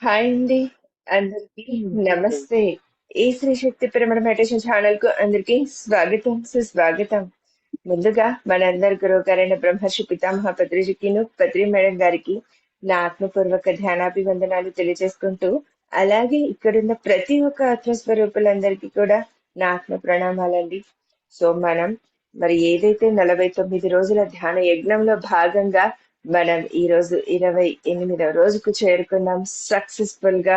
Hi అండి. అందరికి నమస్తే. ఈ శ్రీ శక్తి పిరమిడ్ మెడిటేషన్ ఛానల్ కు అందరికి స్వాగతం సుస్వాగతం. ముందుగా మనందరి గురువు గారైన బ్రహ్మర్షి పితామహ పత్రిజికిను పత్రి మేడం గారికి నా ఆత్మపూర్వక ధ్యానాభివందనాలు తెలియజేసుకుంటూ, అలాగే ఇక్కడున్న ప్రతి ఒక్క ఆత్మస్వరూపులందరికీ కూడా నా ఆత్మ ప్రణామాలండి. సో మనం మరి ఏదైతే 49 రోజుల ధ్యాన యజ్ఞంలో భాగంగా మనం ఈ రోజు 28వ రోజుకు చేరుకున్నాం సక్సెస్ఫుల్ గా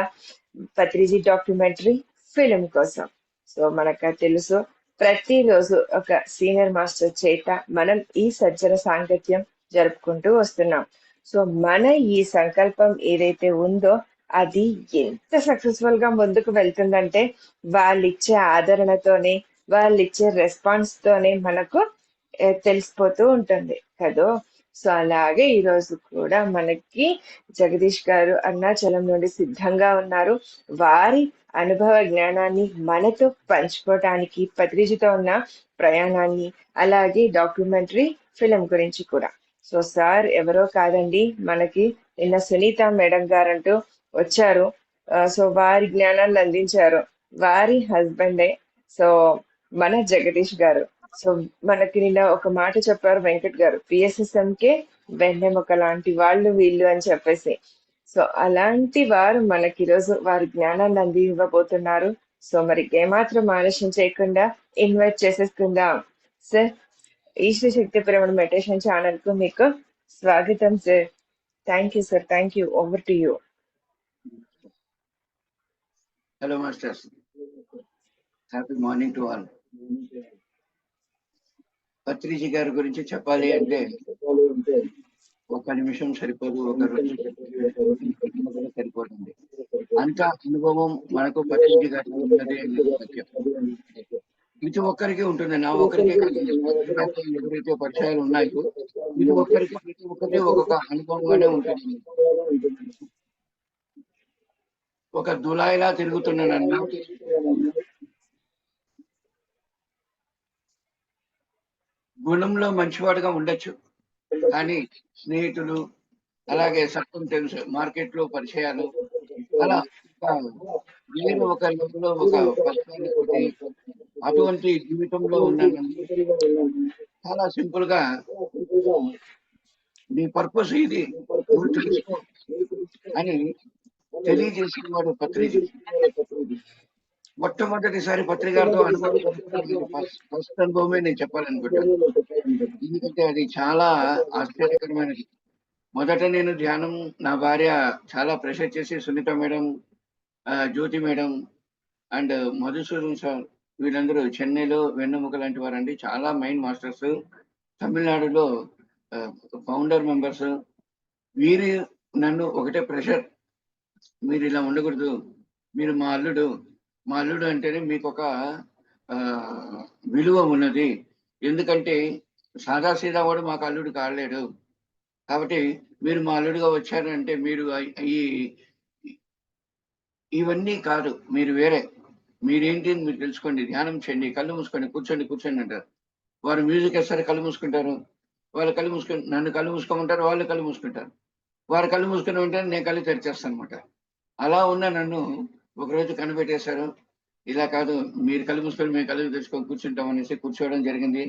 పత్రిజీ డాక్యుమెంటరీ ఫిలిం కోసం. సో మనకు తెలుసు, ప్రతిరోజు ఒక సీనియర్ మాస్టర్ చేత మనం ఈ సజ్జన సాంగత్యం జరుపుకుంటూ వస్తున్నాం. సో మన ఈ సంకల్పం ఏదైతే ఉందో అది ఎంత సక్సెస్ఫుల్ గా ముందుకు వెళ్తుందంటే వాళ్ళిచ్చే ఆదరణతోనే, వాళ్ళిచ్చే రెస్పాన్స్ తోనే మనకు తెలిసిపోతూ ఉంటుంది కదో. సో అలాగే ఈ రోజు కూడా మనకి జగదీష్ గారు అరుణాచలం నుండి సిద్ధంగా ఉన్నారు. వారి అనుభవ జ్ఞానాన్ని మనతో పంచుకోవటానికి, పత్రిజితో ఉన్న ప్రయాణాన్ని, అలాగే డాక్యుమెంటరీ ఫిలిం గురించి కూడా. సో సార్ ఎవరో కాదండి, మనకి నిన్న సునీత మేడం గారంటూ వచ్చారు. సో వారి జ్ఞానాన్ని అందించారు. వారి హస్బెండే సో మన జగదీష్ గారు. సో మనకి నిన్న ఒక మాట చెప్పారు వెంకట్ గారు, పిఎస్ఎస్ఎం కే వెన్నెముక లాంటి వాళ్ళు వీళ్ళు అని చెప్పేసి. సో అలాంటి వారు మనకి ఈరోజు వారి జ్ఞానాన్ని అందివ్వబోతున్నారు. సో మరి ఏమాత్రం ఆలస్యం చేయకుండా ఇన్వైట్ చేసేసుకుందాం. సార్, ఈశ్వర శక్తి పిరమిడ్ మెడిటేషన్ ఛానల్ కు మీకు స్వాగతం sir. Thank you sir, thank you. Over to you. Hello masters, happy morning to all. Patriji గారి గురించి చెప్పాలి అంటే ఒక నిమిషం సరిపోదు, ఒక రోజు సరిపోతుంది. అంత అనుభవం మనకు పత్రిజీ గారి ఉన్నది ముఖ్యం. ప్రతి ఒక్కరికి ఉంటుంది, నా ఒక్కరికే కాదు, ఎవరైతే పరిచయాలు ఉన్నాయో ప్రతి ఒక్కరికి ఒక్కొక్క అనుభవంగానే ఉంటుంది. ఒక దులాయిలా తిరుగుతున్నానన్నా గుణంలో మంచివాడుగా ఉండొచ్చు, కానీ స్నేహితులు, అలాగే సత్యం తెలుసు, మార్కెట్ లో పరిచయాలు, అలా వేరే ఒక లెవెల్లో ఒక పర్సనాలిటీ, అటువంటి జీవితంలో ఉన్నాను. చాలా సింపుల్ గా నీ పర్పస్ ఇది నువ్వు తెలుసుకో అని తెలియజేసిన వాడు పత్రిజీ. మొట్టమొదటిసారి పత్రికలతో అనుభవం ఫస్ట్ అనుభవమే నేను చెప్పాలనుకుంటాను, ఎందుకంటే అది చాలా ఆశ్చర్యకరమైనది. మొదట నేను ధ్యానం, నా భార్య చాలా ప్రెషర్ చేసి, Sunitha madam, Jyothi madam and Madhusudan sir, వీళ్ళందరూ చెన్నైలో వెన్నెముక లాంటి వారండి, చాలా మైండ్ మాస్టర్స్, తమిళనాడులో ఫౌండర్ మెంబర్స్. వీరు నన్ను ఒకటే ప్రెషర్, మీరు ఇలా ఉండకూడదు, మీరు మా అల్లుడు అంటేనే మీకు ఒక విలువ ఉన్నది, ఎందుకంటే సాదాసీదా వాడు మాకు అల్లుడు కాలేడు, కాబట్టి మీరు మా అల్లుడుగా వచ్చారు అంటే మీరు ఇవన్నీ కాదు, మీరు వేరే, మీరేంటి మీరు తెలుసుకోండి, ధ్యానం చేయండి, కళ్ళు మూసుకోండి, కూర్చోండి అంటారు. వారు మ్యూజిక్ వేస్తారు, కళ్ళు మూసుకుంటారు, వాళ్ళు కళ్ళు మూసుకొని నన్ను కళ్ళు మూసుకోమంటారు, వాళ్ళు కళ్ళు మూసుకుంటారు, వారు కళ్ళు మూసుకుని ఉంటారు, నేను కళ్ళు తెరిచేస్తాను అనమాట. అలా ఉన్న నన్ను ఒకరోజు కనిపెట్టేశారు, ఇలా కాదు, మీరు కళ్ళు మూసుకొని మేము కళ్ళు తెచ్చుకొని కూర్చుంటాం అనేసి కూర్చోవడం జరిగింది.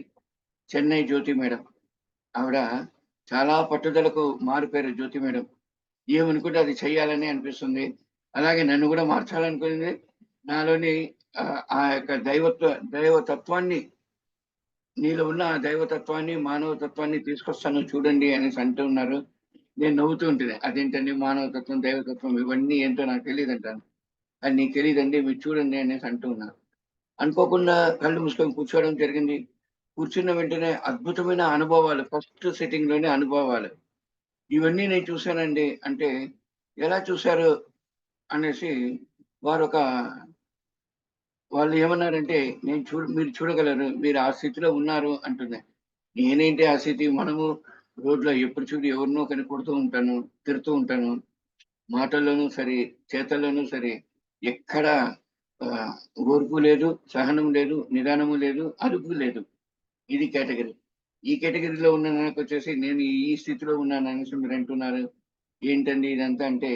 చెన్నై జ్యోతి మేడం, ఆవిడ చాలా పట్టుదలకు మారిపోయారు. జ్యోతి మేడం ఏమనుకుంటే అది చెయ్యాలని అనిపిస్తుంది, అలాగే నన్ను కూడా మార్చాలనుకుంది. నాలోని ఆ యొక్క దైవతత్వాన్ని, నీలో ఉన్న దైవతత్వాన్ని, మానవతత్వాన్ని తీసుకొస్తాను చూడండి అనేసి అంటూ ఉన్నారు. నేను నవ్వుతూ ఉంటుంది, అదేంటండి మానవతత్వం, దైవతత్వం ఇవన్నీ ఏంటో నాకు తెలియదు అంటాను. అది నీకు తెలియదండి, మీరు చూడండి అనేసి అంటూ ఉన్నారు. అనుకోకుండా కళ్ళు మూసుకొని కూర్చోవడం జరిగింది. కూర్చున్న వెంటనే అద్భుతమైన అనుభవాలు, ఫస్ట్ సిట్టింగ్ లోనే అనుభవాలు, ఇవన్నీ నేను చూశానండి. అంటే ఎలా చూశారు అనేసి వాళ్ళు ఏమన్నారంటే, మీరు చూడగలరు, మీరు ఆ స్థితిలో ఉన్నారు అంటున్నారు. నేనేంటి ఆ స్థితి, మనము రోడ్లో ఎప్పుడు చూడు ఎవరినో కని కొడుతూ ఉంటాను, తిడుతూ ఉంటాను, మాటల్లోనూ సరే చేతల్లోనూ సరే ఎక్కడ ఓర్పు లేదు, సహనం లేదు, నిదానము లేదు, అదుపు లేదు. ఇది కేటగిరీ. ఈ కేటగిరీలో ఉన్న నాకు వచ్చేసి నేను ఈ స్థితిలో ఉన్నాను అనేసి మీరు అంటున్నారు, ఏంటండి ఇదంతా అంటే,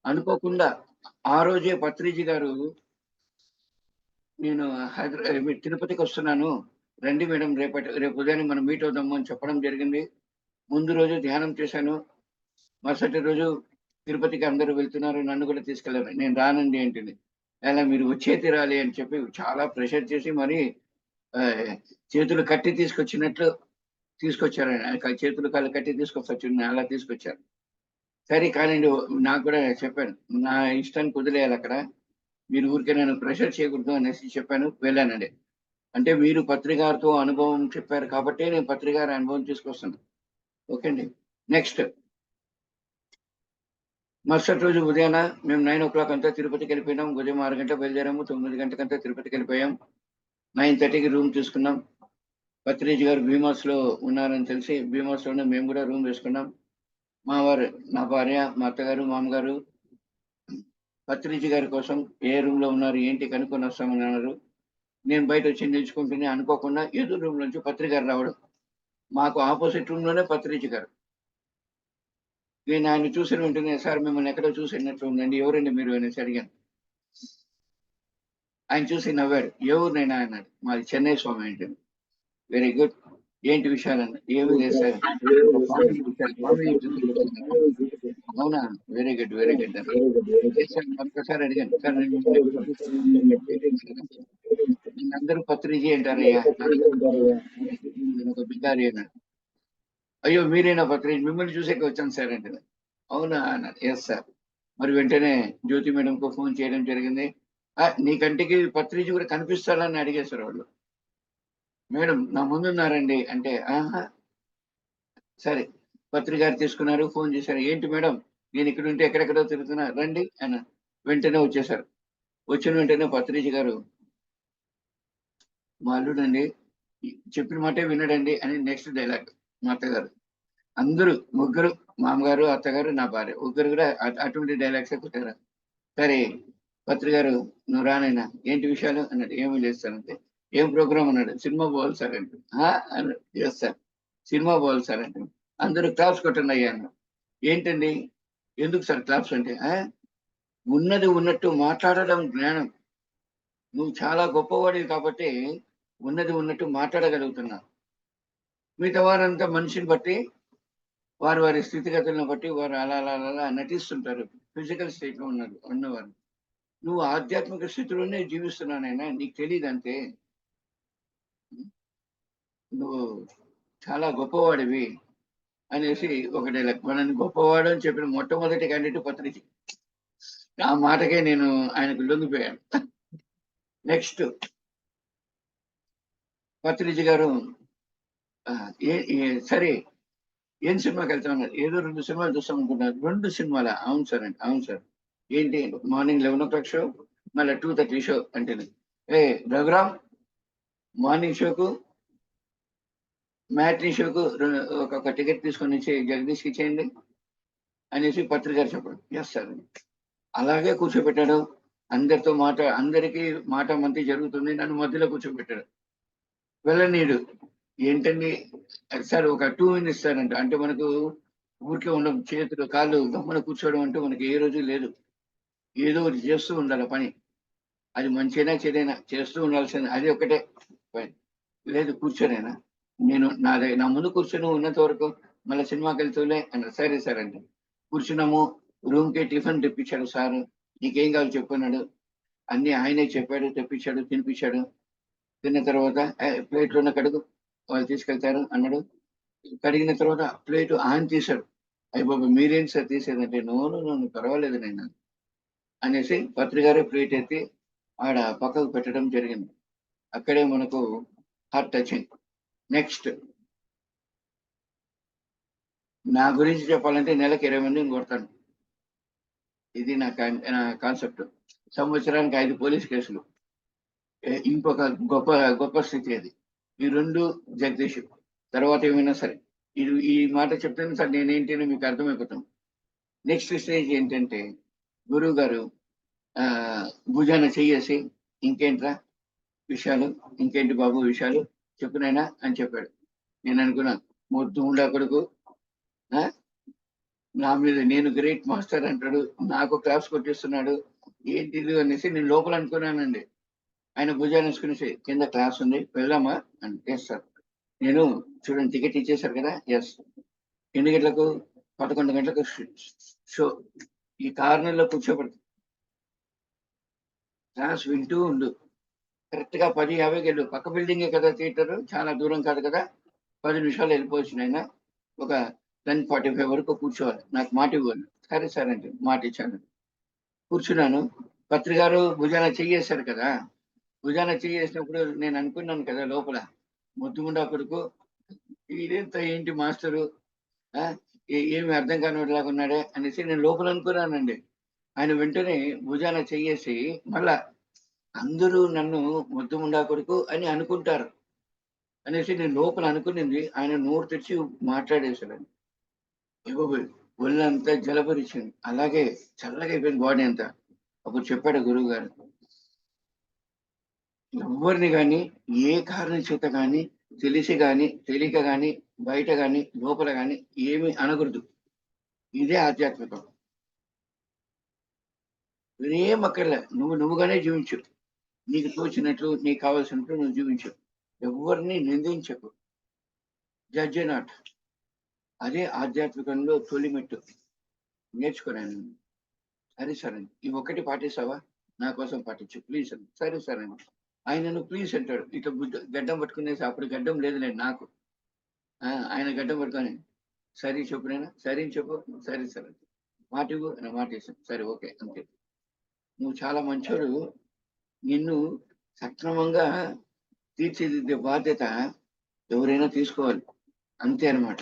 అనుకోకుండా ఆ రోజే పత్రిజీ గారు నేను తిరుపతికి వస్తున్నాను, రండి మేడం, రేపు ఉదయాన్నే మనం మీట్ అవుదాము అని చెప్పడం జరిగింది. ముందు రోజు ధ్యానం చేశాను. మరుసటి రోజు తిరుపతికి అందరూ వెళ్తున్నారు, నన్ను కూడా తీసుకెళ్లారు. నేను రానండి ఏంటిని, అలా మీరు వచ్చే తీరాలి అని చెప్పి చాలా ప్రెషర్ చేసి మరి చేతులు కట్టి తీసుకొచ్చారు ఆయన. చేతులు కాళ్ళు కట్టి తీసుకొచ్చి అలా తీసుకొచ్చారు. సరే కానివ్వండి, నాకు కూడా చెప్పాను, నా ఇష్టానికి వదిలేయాలి అక్కడ, మీరు ఊరికే నన్ను ప్రెషర్ చేయకూడదు అనేసి చెప్పాను. వెళ్ళానండి. అంటే మీరు పత్రికారితో అనుభవం చెప్పారు కాబట్టి నేను పత్రికారి అనుభవం తీసుకొస్తాను. ఓకే అండి. నెక్స్ట్ మరుసటి రోజు ఉదయాన మేము 9:00 అంతా తిరుపతికి వెళ్ళిపోయినాం. ఉదయం 6 గంటలకు బయలుదేరాము. 9 గంటలకంతా తిరుపతికి వెళ్ళిపోయాం. 9:30కి రూమ్ తీసుకున్నాం. పత్రిజీ గారు భీమాస్ లో ఉన్నారని తెలిసి భీమాస్ లోనే మేము కూడా రూమ్ వేసుకున్నాం. మా వారు, నా భార్య, మా అత్తగారు, మామగారు పత్రిజీ గారి కోసం ఏ రూమ్ లో ఉన్నారు ఏంటి కనుక్కొని వస్తామని అన్నారు. నేను బయట వచ్చి నిలుచుకుంటూనే అనుకోకుండా ఎదురు రూమ్ నుంచి పత్రికారు రావడం. మాకు ఆపోజిట్ రూమ్ లోనే పత్రిజీ గారు. నేను ఆయన చూసిన వెంటనే, సార్ మిమ్మల్ని ఎక్కడో చూసినట్లు ఉందండి, ఎవరండి మీరు అనేసి అడిగాను. ఆయన చూసి నవ్వాడు. ఎవరినైనా అన్నాడు. మాది చెన్నై స్వామి ఏంటండి. వెరీ గుడ్, ఏంటి విషయాలన్న. ఏమీ లేదు సార్, అవునా, వెరీ గుడ్ వెరీ గుడ్ అని. మరొకసారి అడిగాను, సార్ నేను అందరూ పత్రిజీ అంటారయ్యా, నేను ఒక బికారి అన్నాడు. అయ్యో మీరేనా పత్రిజీ, మిమ్మల్ని చూసేకి వచ్చాను సార్ అంటే. అవునా అన్నాడు. Yes sir. మరి వెంటనే జ్యోతి మేడంకు ఫోన్ చేయడం జరిగింది. నీ కంటికి పత్రిజీ కూడా కనిపిస్తాడని అడిగేశారు వాళ్ళు. మేడం నా ముందున్నారండి అంటే, ఆహా సరే. పత్రికారు తీసుకున్నారు, ఫోన్ చేశారు. ఏంటి మేడం, నేను ఇక్కడ ఉంటే ఎక్కడెక్కడో తిరుగుతున్నా, రండి అని వెంటనే వచ్చేసారు. వచ్చిన వెంటనే పత్రిజీ గారు, మా అల్లుడండి చెప్పిన మాటే వినడండి అని నెక్స్ట్ డైలాగ్. మా అత్తగారు, అందరూ ముగ్గురు, మామగారు, అత్తగారు, నా భార్య, ముగ్గురు కూడా అటువంటి డైలాగ్సే కొట్టారు. సరే పత్రికారు, నువ్వు రానైనా, ఏంటి విషయాలు అన్నాడు. ఏమీ లేదు సార్ అంతే. ఏం ప్రోగ్రామ్ అన్నాడు. సినిమా పోవాలి సార్ అంటే. అన్నాడు. ఎస్ సార్, సినిమా పోవాలి సార్ అంటే. అందరూ క్లాప్స్ కొట్టండి అయ్యా అన్నాడు. ఏంటండి, ఎందుకు సార్ క్లాప్స్ అంటే, ఉన్నది ఉన్నట్టు మాట్లాడడం జ్ఞానం. నువ్వు చాలా గొప్పవాడివి కాబట్టి ఉన్నది ఉన్నట్టు మాట్లాడగలుగుతున్నా. మిగతా వారంతా మనిషిని బట్టి, వారి వారి స్థితిగతులను బట్టి వారు అలా అలా అలా నటిస్తుంటారు. ఫిజికల్ స్టేట్ లో ఉన్నవారు. నువ్వు ఆధ్యాత్మిక స్థితిలోనే జీవిస్తున్నానైనా, నీకు తెలియదు అంతే. నువ్వు చాలా గొప్పవాడివి అనేసి ఒక డైలాగ్. మనల్ని గొప్పవాడు అని చెప్పిన మొట్టమొదటి క్యాండిడేట్ పత్రిజీ. ఆ మాటకే నేను ఆయనకు లొంగిపోయాను. నెక్స్ట్ పత్రిజీ గారు, సరే ఏం సినిమాకి వెళ్తామన్నారు. ఏదో 2 సినిమాలు చూస్తాం అనుకుంటున్నారు. 2 సినిమాలా? అవును సార్ అండి. అవును సార్. ఏంటి, మార్నింగ్ 11:00 షో, మళ్ళీ 2:30 షో అంటే, రఘురామ్ మార్నింగ్ షోకు మ్యాట్నీ షోకు ఒక టికెట్ తీసుకొని ఇచ్చి జగదీష్కి ఇచ్చేయండి అనేసి పత్రికారు చెప్పాడు. Yes sir. అలాగే కూర్చోబెట్టాడు. అందరికీ మాట మంతి జరుగుతుంది. నన్ను మధ్యలో కూర్చోబెట్టాడు. వెళ్ళనీడు. ఏంటండి సార్, ఒక 2 మినిట్స్ సార్ అంటే మనకు ఊరికే ఉండడం, చేతులు కాళ్ళు గమ్మన కూర్చోవడం అంటూ మనకి ఏ రోజు లేదు. ఏదో ఒకటి చేస్తూ ఉండాలి పని. అది మంచైనా చెడైనా చేస్తూ ఉండాల్సింది. అది ఒకటే పని. లేదు కూర్చోనేనా, నేను నా ముందు కూర్చొని ఉన్నంత వరకు మళ్ళీ సినిమాకి వెళ్తూనే అన్నారు. సరే సార్ అంటే కూర్చున్నాము. రూమ్ కి టిఫిన్ తెప్పించాడు సార్. నీకేం కావాలి చెప్పు అన్నాడు. అన్ని ఆయనే చెప్పాడు, తెప్పించాడు, తినిపించాడు. తిన్న తర్వాత ప్లేట్లో ఉన్న కడుగు, వాళ్ళు తీసుకెళ్తారు అన్నాడు. కడిగిన తర్వాత ప్లేట్ ఆయన తీశాడు. అయ్య బాబు మీరేంటి సార్ తీసేదంటే, నోను పర్వాలేదు నేను అనేసి పత్రికారే ప్లేట్ ఎత్తి ఆడ పక్కకు పెట్టడం జరిగింది. అక్కడే మనకు హార్ట్ టచింగ్. నెక్స్ట్ నా గురించి చెప్పాలంటే నెలకు 20 మందిని కొడతాను. ఇది నా కాన్సెప్ట్. సంవత్సరానికి 5 పోలీస్ కేసులు. ఇంకొక గొప్ప గొప్ప స్థితి అది. ఈ 2 జగదీష్. తర్వాత ఏమైనా సరే ఈ మాట చెప్తాను సార్, నేనేంటి అని మీకు అర్థమైపోతాం. నెక్స్ట్ స్టేజ్ ఏంటంటే, గురువు గారు భుజాన చెయ్యేసి, ఇంకేంట్రా విషయాలు, ఇంకేంటి బాబు విషయాలు చెప్పునైనా అని చెప్పాడు. నేను అనుకున్నా, మొద్దు ఉండా కొడుకు నా మీద నేను గ్రేట్ మాస్టర్ అంటాడు, నాకు క్లాస్ కొట్టిస్తున్నాడు, ఏంటిది అనేసి నేను లోపల అనుకున్నానండి. ఆయన భుజాన్ని వేసుకునేసి కింద క్లాస్ ఉంది వెళ్దామా అని. Yes sir. నేను చూడండి టికెట్ ఇచ్చేసారు కదా. ఎస్. ఎన్ని గంటలకు? 11 గంటలకు షో. ఈ కార్నర్లో కూర్చోబెడతా, క్లాస్ వింటూ ఉండు. కరెక్ట్ గా 10:50కి వెళ్ళు. పక్క బిల్డింగే కదా థియేటర్, చాలా దూరం కాదు కదా. 10 నిమిషాలు వెళ్ళిపోవచ్చు నాయన. ఒక 10:45 వరకు కూర్చోవాలి, నాకు మాట ఇవ్వాలి. సరే సార్ అంటే మాట ఇచ్చాను. కూర్చున్నాను. పత్రి గారు భుజాన చెయ్యేశారు కదా. భుజాన చెయ్యేసినప్పుడు నేను అనుకున్నాను కదా లోపల, ముద్దుముండా కొడుకు ఇదేంత ఏంటి మాస్టరు, ఆ, ఏమి అర్థం కానిలాగా ఉన్నాడే అనేసి నేను లోపల అనుకున్నానండి. ఆయన వెంటనే భుజాన చెయ్యేసి మళ్ళా అందరూ నన్ను ముద్దుముండా కొడుకు అని అనుకుంటారు అనేసి నేను లోపల అనుకునింది ఆయన నోరు తెరిచి మాట్లాడేశాడు. ఒళ్ళంతా జలపరిచింది, అలాగే చల్లగా అయిపోయింది బాడీ అంతా. అప్పుడు చెప్పాడు గురువు గారు, ఎవరిని కానీ ఏ కారణం చేత కానీ తెలిసి కానీ తెలియక కానీ బయట కానీ లోపల కానీ ఏమి అనకూడదు. ఇదే ఆధ్యాత్మికం. ఏం అక్కర్లే, నువ్వుగానే జీవించు. నీకు తోచినట్లు, నీకు కావాల్సినట్లు నువ్వు జీవించు. ఎవరిని నిందించకు. Judge not. అదే ఆధ్యాత్మికంలో తొలిమెట్టు. నేర్చుకున్నాను. సరే సరే ఈ ఒక్కటి పాటిస్తావా, నా కోసం పాటించు ప్లీజ్ అని. సరే సరే అని ఆయనను ప్లీజ్ అంటాడు. ఇట్లా గడ్డం పట్టుకునేసి, అప్పుడు గడ్డం లేదులేండి నాకు. ఆయన గడ్డం పట్టుకొని సరే చెప్పునైనా, సరే చెప్పు, సరే సరే మాట ఇవ్వు అని మాట ఇస్తాను. సరే ఓకే అంతే. నువ్వు చాలా మంచోడు, నిన్ను సక్రమంగా తీర్చిదిద్దే బాధ్యత ఎవరైనా తీసుకోవాలి, అంతే అనమాట.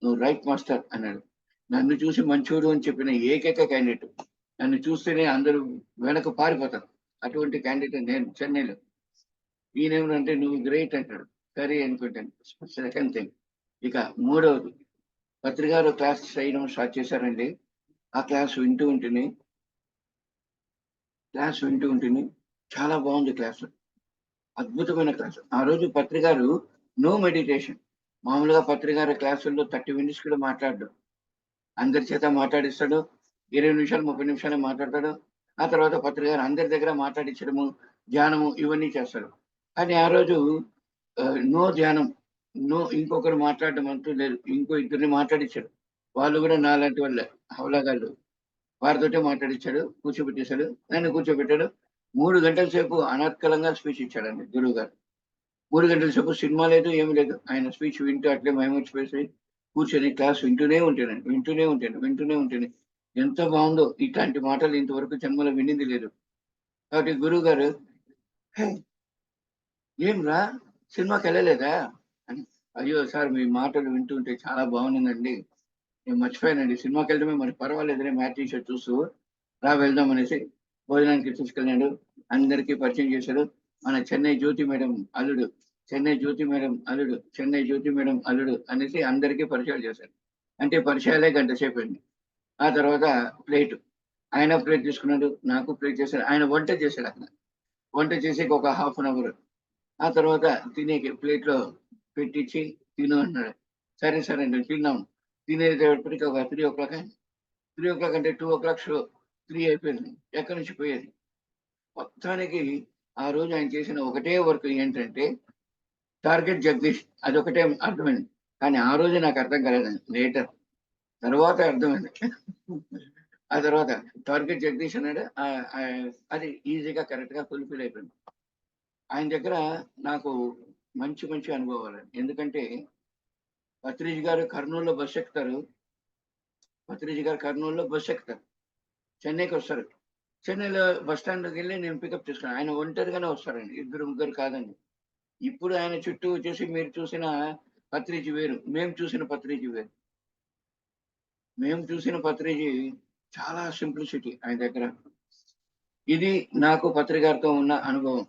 నువ్వు రైట్ మాస్టర్ అన్నాడు. నన్ను చూసి మంచోడు అని చెప్పిన ఏకైక క్యాండిడేట్. నన్ను చూస్తేనే అందరూ వెనక పారిపోతారు, అటువంటి క్యాండిడేట్ నేను చెన్నైలో. ఈయనేమంటే నువ్వు గ్రేట్ అంటాడు. సరే అనుకుంటాను. సెకండ్ థింగ్, ఇక మూడవది, పత్రికారు క్లాస్ చేయడం స్టార్ట్ చేశారండి. ఆ క్లాస్ వింటూ ఉంటుంది. చాలా బాగుంది క్లాస్, అద్భుతమైన క్లాస్. ఆ రోజు పత్రికారు నో మెడిటేషన్. మామూలుగా పత్రికారు క్లాసుల్లో 30 minutes కూడా మాట్లాడడం, అందరి చేత మాట్లాడిస్తాడు. 20 నిమిషాలు 30 నిమిషాలు మాట్లాడతాడు. ఆ తర్వాత పత్రికారు అందరి దగ్గర మాట్లాడించడము, ధ్యానము ఇవన్నీ చేస్తాడు. కానీ ఆ రోజు నో ధ్యానం, నో ఇంకొకరు మాట్లాడడం అంటూ లేదు. ఇంకో ఇద్దరిని మాట్లాడించాడు. వాళ్ళు కూడా నాలాంటి వాళ్ళే, హవలాగాళ్ళు. వారితోటే మాట్లాడించాడు, కూర్చోబెట్టేశాడు. నన్ను కూర్చోబెట్టాడు. 3 గంటల సేపు అనర్కలంగా స్పీచ్ ఇచ్చాడండి గురువు గారు. 3 గంటల సేపు సినిమా లేదు, ఏమి లేదు. ఆయన స్పీచ్ వింటూ అట్లే మైమర్చిపోయి కూర్చొని క్లాస్ వింటూనే ఉంటాను. ఎంత బాగుందో, ఇట్లాంటి మాటలు ఇంతవరకు జన్మలో వినింది లేదు. కాబట్టి గురువు గారు, ఏం రా సినిమాకి వెళ్ళలేదా అని. అయ్యో సార్ మీ మాటలు వింటుంటే చాలా బాగుందండి, నేను మర్చిపోయానండి, సినిమాకి వెళ్ళడమే, మరి పర్వాలేదులే మ్యాచ్ టీషర్ట్ చూస్తూ రా వెళ్దాం అనేసి భోజనానికి తీసుకెళ్ళాడు. అందరికీ పరిచయం చేశాడు. మన చెన్నై జ్యోతి మేడం అల్లుడు, చెన్నై జ్యోతి మేడం అల్లుడు అనేసి అందరికీ పరిచయాలు చేశాడు. అంటే పరిచయాలే గంట సేపు అయింది. ఆ తర్వాత ప్లేట్, ఆయన ప్లేట్ తీసుకున్నాడు, నాకు ప్లేట్ చేశాడు. ఆయన వంట చేశాడు అక్కడ. వంట చేసి ఒక 1/2 hour. ఆ తర్వాత తినేకి ప్లేట్లో పెట్టించి తిను అన్నాడు. సరే సరే అండి తిన్నాం. తినేటప్పటికి ఒక 3 o'clock. 3 o'clock అంటే 2 o'clock షో. 3 అయిపోయింది. ఎక్కడి నుంచి పోయేది? మొత్తానికి ఆ రోజు ఆయన చేసిన ఒకటే వర్క్ ఏంటంటే టార్గెట్ జగదీష్. అదొకటే అర్థమైంది. కానీ ఆ రోజు నాకు అర్థం కాలేదండి, లేటర్ తర్వాత అర్థమైంది. ఆ తర్వాత టార్గెట్ జగదీష్ అన్నాడు. అది ఈజీగా కరెక్ట్ గా ఫుల్ఫిల్ అయిపోయింది. ఆయన దగ్గర నాకు మంచి మంచి అనుభవాలు. ఎందుకంటే పత్రిజీ గారు కర్నూలులో బస్సు ఎక్కుతారు. చెన్నైకి వస్తారు. చెన్నైలో బస్ స్టాండ్కి వెళ్ళి నేను పికప్ చేసుకున్నాను. ఆయన ఒంటరిగానే వస్తారండి, ఇద్దరు ముగ్గురు కాదండి. ఇప్పుడు ఆయన చుట్టూ వచ్చేసి మీరు చూసిన పత్రిజీ వేరు, మేము చూసిన పత్రిజీ చాలా సింప్లిసిటీ ఆయన దగ్గర. ఇది నాకు పత్రికారితో ఉన్న అనుభవం.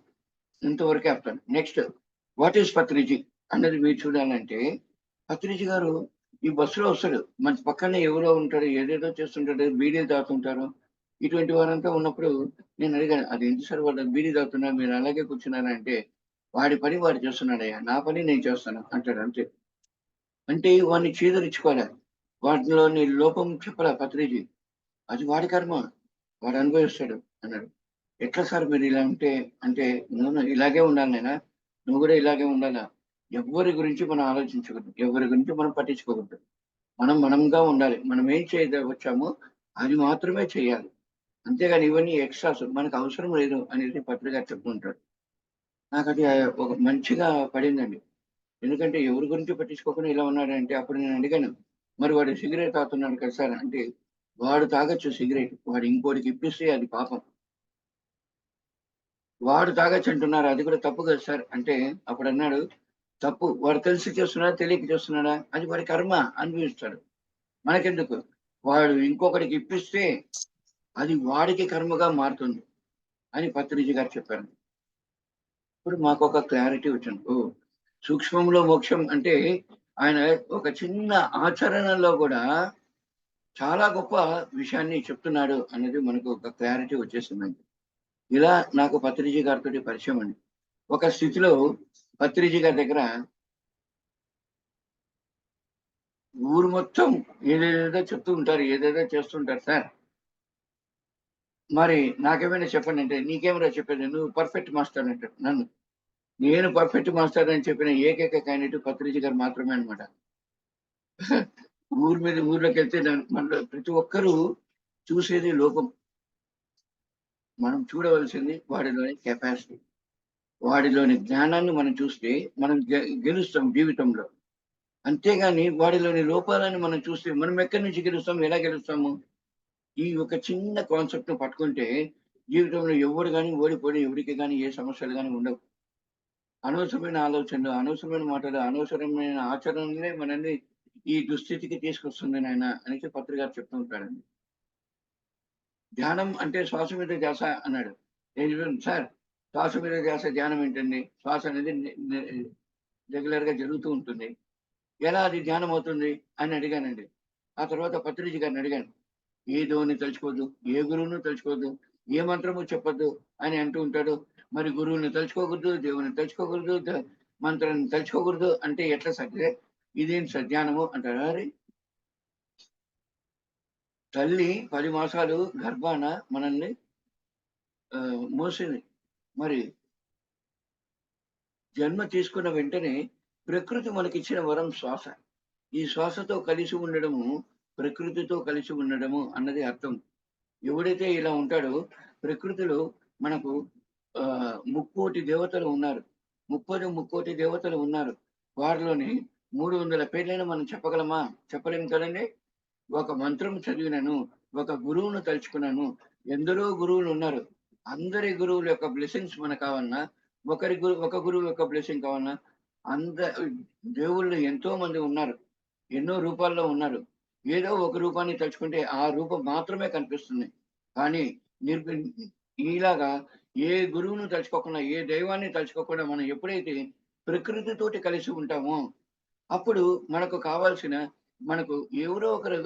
ఇంతవరకే చెప్తాను. నెక్స్ట్, వాట్ ఈస్ పత్రిజీ అన్నది మీరు చూడాలంటే, పత్రిజీ గారు ఈ బస్సులో వస్తాడు, మన పక్కనే ఎవరో ఉంటాడు, ఏదేదో చేస్తుంటాడు, బీడీలు తాగుతుంటారు. ఇటువంటి వారంతా ఉన్నప్పుడు నేను అడిగాను, అది ఎందుకు సార్ వాళ్ళు బీడీ తాగుతున్నారు, మీరు అలాగే కూర్చున్నారంటే, వాడి పని వాడు చేస్తున్నాడయ్యా, నా పని నేను చేస్తాను అంటాడు అంతే. అంటే వాడిని చీదరించుకోలే, వాటిలోని లోపం చెప్పలే పత్రిజీ. అది వాడి కర్మ. వాడు అనుభవిస్తాడు అన్నాడు. ఎట్లా సార్ మీరు ఇలా ఉంటే అంటే, నువ్వు ఇలాగే ఉండాలి నాయనా, నువ్వు కూడా ఇలాగే ఉండాలా. ఎవరి గురించి మనం ఆలోచించకూడదు, ఎవరి గురించి మనం పట్టించుకోకూడదు. మనం మనంగా ఉండాలి. మనం ఏం వచ్చామో అది మాత్రమే చేయాలి. అంతేగాని ఇవన్నీ ఎక్స్ట్రాస్ మనకు అవసరం లేదు అనేది పత్రిక చెప్తుంటాడు. నాకు అది ఒక మంచిగా పడిందండి. ఎందుకంటే ఎవరి గురించి పట్టించుకోకుండా ఇలా ఉన్నాడంటే అప్పుడు నేను అడిగాను, మరి వాడు సిగరెట్ తాగుతున్నాడు కదా సార్ అంటే, వాడు తాగొచ్చు సిగరెట్, వాడు ఇంకోటికి ఇప్పిస్తే అది పాపం. వాడు తాగొచ్చు అంటున్నారు, అది కూడా తప్పు కదా సార్ అంటే, అప్పుడు అన్నాడు, తప్పు వాడు తెలిసి చేస్తున్నాడా తెలియక చేస్తున్నాడా అది వాడి కర్మ, అనుభవిస్తాడు. మనకెందుకు? వాడు ఇంకొకడికి ఇప్పిస్తే అది వాడికి కర్మగా మారుతుంది అని పత్రిజీ గారు చెప్పారు. ఇప్పుడు మాకు ఒక క్లారిటీ వచ్చింది. ఓ సూక్ష్మంలో మోక్షం అంటే ఆయన ఒక చిన్న ఆచరణలో కూడా చాలా గొప్ప విషయాన్ని చెప్తున్నాడు అనేది మనకు ఒక క్లారిటీ వచ్చేసిందండి. ఇలా నాకు పత్రిజీ గారితో పరిచయం అండి. ఒక స్థితిలో పత్రిజీ గారి దగ్గర ఊరు మొత్తం ఏదేదో చెప్తూ ఉంటారు, ఏదేదో చేస్తుంటారు సార్. మరి నాకేమైనా చెప్పండి అంటే, నీకేమైనా చెప్పేది, నువ్వు పర్ఫెక్ట్ మాస్టర్ అంటాడు నన్ను. నేను పర్ఫెక్ట్ మాస్టర్ అని చెప్పిన ఏకైక క్యాండిడేట్ పత్రిజీ గారు మాత్రమే అనమాట. ఊర్లోకి వెళ్తే మనలో ప్రతి ఒక్కరూ చూసేది లోపం. మనం చూడవలసింది వాడిలోని కెపాసిటీ, వాడిలోని జ్ఞానాన్ని మనం చూస్తే మనం గెలుస్తాం జీవితంలో. అంతేగాని వాడిలోని లోపాలని మనం చూస్తే మనం ఎక్కడి నుంచి గెలుస్తాం, ఎలా గెలుస్తాము? ఈ ఒక చిన్న కాన్సెప్ట్ ను పట్టుకుంటే జీవితంలో ఎవరు కానీ ఓడిపోయి ఎవరికి కానీ ఏ సమస్యలు కానీ ఉండవు. అనవసరమైన ఆలోచనలు, అనవసరమైన మాటలు, అనవసరమైన ఆచరణలే మనల్ని ఈ దుస్థితికి తీసుకొస్తుంది నాయన అనేసి పత్రి గారు చెప్తూ ఉంటాడండి. ధ్యానం అంటే శ్వాస మీద ధ్యాస అన్నాడు. సార్, శ్వాస మీద ధ్యాస ధ్యానం ఏంటండి? శ్వాస అనేది రెగ్యులర్ గా జరుగుతూ ఉంటుంది. ఎలా అది ధ్యానం అవుతుంది అని అడిగానండి. ఆ తర్వాత పత్రిజీ గారిని అడిగాను. ఏ దేవుని తలుచుకోవద్దు, ఏ గురువును తలుచుకోవద్దు, ఏ మంత్రము చెప్పొద్దు అని అంటూ ఉంటాడు. మరి గురువుని తలుచుకోకూడదు, దేవుని తలుచుకోకూడదు, మంత్రాన్ని తలుచుకోకూడదు అంటే ఎట్లా సరే ఇదేం సజ్ఞానము అంటారు. అరే తల్లి 10 మాసాలు గర్భాన మనల్ని మోసింది. మరి జన్మ తీసుకున్న వెంటనే ప్రకృతి మనకిచ్చిన వరం శ్వాస. ఈ శ్వాసతో కలిసి ఉండడము, ప్రకృతితో కలిసి ఉండడము అన్నది అర్థం. ఎవడైతే ఇలా ఉంటాడో ప్రకృతిలో మనకు ముక్కోటి దేవతలు ఉన్నారు. ముక్కోటి దేవతలు ఉన్నారు. వారిలోని 300 పేర్లైనా మనం చెప్పగలమా? చెప్పలేము కదండి. ఒక మంత్రం చదివినను, ఒక గురువును తలుచుకున్నాను. ఎందరో గురువులు ఉన్నారు. అందరి గురువుల యొక్క బ్లెస్సింగ్స్ మనకు కావాలన్నా, ఒక గురువు యొక్క బ్లెస్సింగ్ కావాలన్నా, అంద దేవుళ్ళు ఎంతో మంది ఉన్నారు. ఎన్నో రూపాల్లో ఉన్నారు. ఏదో ఒక రూపాన్ని తలుచుకుంటే ఆ రూపం మాత్రమే కనిపిస్తుంది. కానీ నిర్వి ఇలాగా ఏ గురువును తలుచుకోకుండా, ఏ దైవాన్ని తలుచుకోకుండా మనం ఎప్పుడైతే ప్రకృతితోటి కలిసి ఉంటామో, అప్పుడు మనకు కావాల్సిన మనకు ఎవరో ఒకరు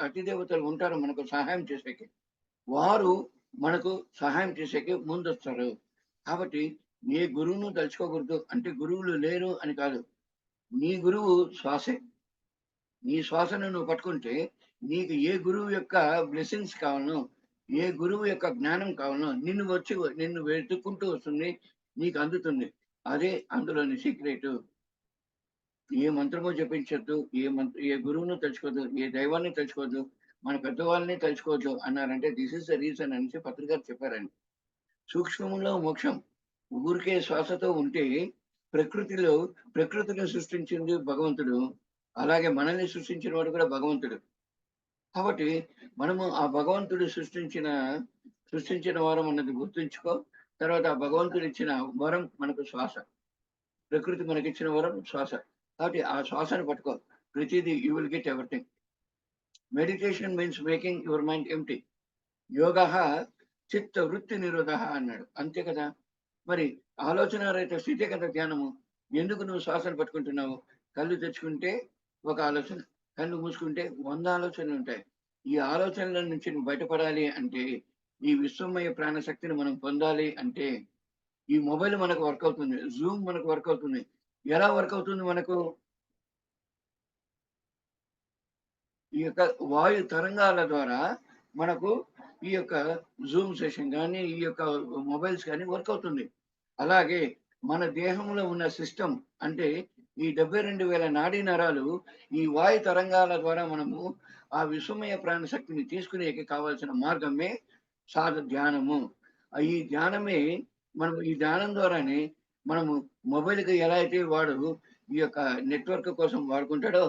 అతి దేవతలు ఉంటారు మనకు సహాయం చేసేకి. వారు మనకు సహాయం చేసేకి ముందొస్తారు. కాబట్టి ఏ గురువును తలుచుకోకూడదు అంటే గురువులు లేరు అని కాదు. నీ గురువు శ్వాసే. నీ శ్వాసను నువ్వు పట్టుకుంటే నీకు ఏ గురువు యొక్క బ్లెస్సింగ్స్ కావాలనో, ఏ గురువు యొక్క జ్ఞానం కావాలనో నిన్ను వెతుక్కుంటూ వస్తుంది, నీకు అందుతుంది. అదే అందులోని సీక్రెట్. ఏ మంత్రమో జపించొద్దు, ఏ గురువును తలుచుకోవద్దు, ఏ దైవాన్ని తలుచుకోవద్దు, మన పెద్దవాళ్ళని తలుచుకోవద్దు అన్నారంటే దిస్ ఇస్ ద రీజన్ అనేసి పత్రిక గారు చెప్పారండి. సూక్ష్మంలో మోక్షం. ఊరికే శ్వాసతో ఉంటే ప్రకృతిని సృష్టించింది భగవంతుడు. అలాగే మనల్ని సృష్టించిన వాడు కూడా భగవంతుడు. కాబట్టి మనము ఆ భగవంతుడు సృష్టించిన వారం అన్నది గుర్తుంచుకో. తర్వాత ఆ భగవంతుడు ఇచ్చిన వరం మనకు శ్వాస. ప్రకృతి మనకిచ్చిన వరం శ్వాస. కాబట్టి ఆ శ్వాసను పట్టుకో. ప్రతిదీ you will get everything. Meditation means making your mind empty. యోగ చిత్త వృత్తి నిరోధ అన్నాడు. అంతే కదా. మరి ఆలోచన రహిత స్థితే కదా ధ్యానము. ఎందుకు నువ్వు శ్వాసను పట్టుకుంటున్నావు? కళ్ళు తెచ్చుకుంటే ఒక ఆలోచన, కళ్ళు మూసుకుంటే 100 ఆలోచనలు ఉంటాయి. ఈ ఆలోచనల నుంచి నువ్వు బయటపడాలి అంటే, ఈ విశ్వమయ ప్రాణశక్తిని మనం పొందాలి అంటే, ఈ మొబైల్ మనకు వర్క్ అవుతుంది, జూమ్ మనకు వర్క్ అవుతుంది. ఎలా వర్క్ అవుతుంది మనకు? ఈ యొక్క వాయు తరంగాల ద్వారా మనకు ఈ యొక్క జూమ్ సెషన్ కానీ ఈ యొక్క మొబైల్స్ కానీ వర్క్ అవుతుంది. అలాగే మన దేహంలో ఉన్న సిస్టమ్ అంటే ఈ 72,000 నాడీ నరాలు ఈ వాయు తరంగాల ద్వారా మనము ఆ విశ్వమయ ప్రాణశక్తిని తీసుకునేకి కావాల్సిన మార్గమే ధ్యానము. ఈ ధ్యానమే మనం ఈ ధ్యానం ద్వారానే మనము మొబైల్కి ఎలా అయితే వాడు ఈ యొక్క నెట్వర్క్ కోసం వాడుకుంటాడో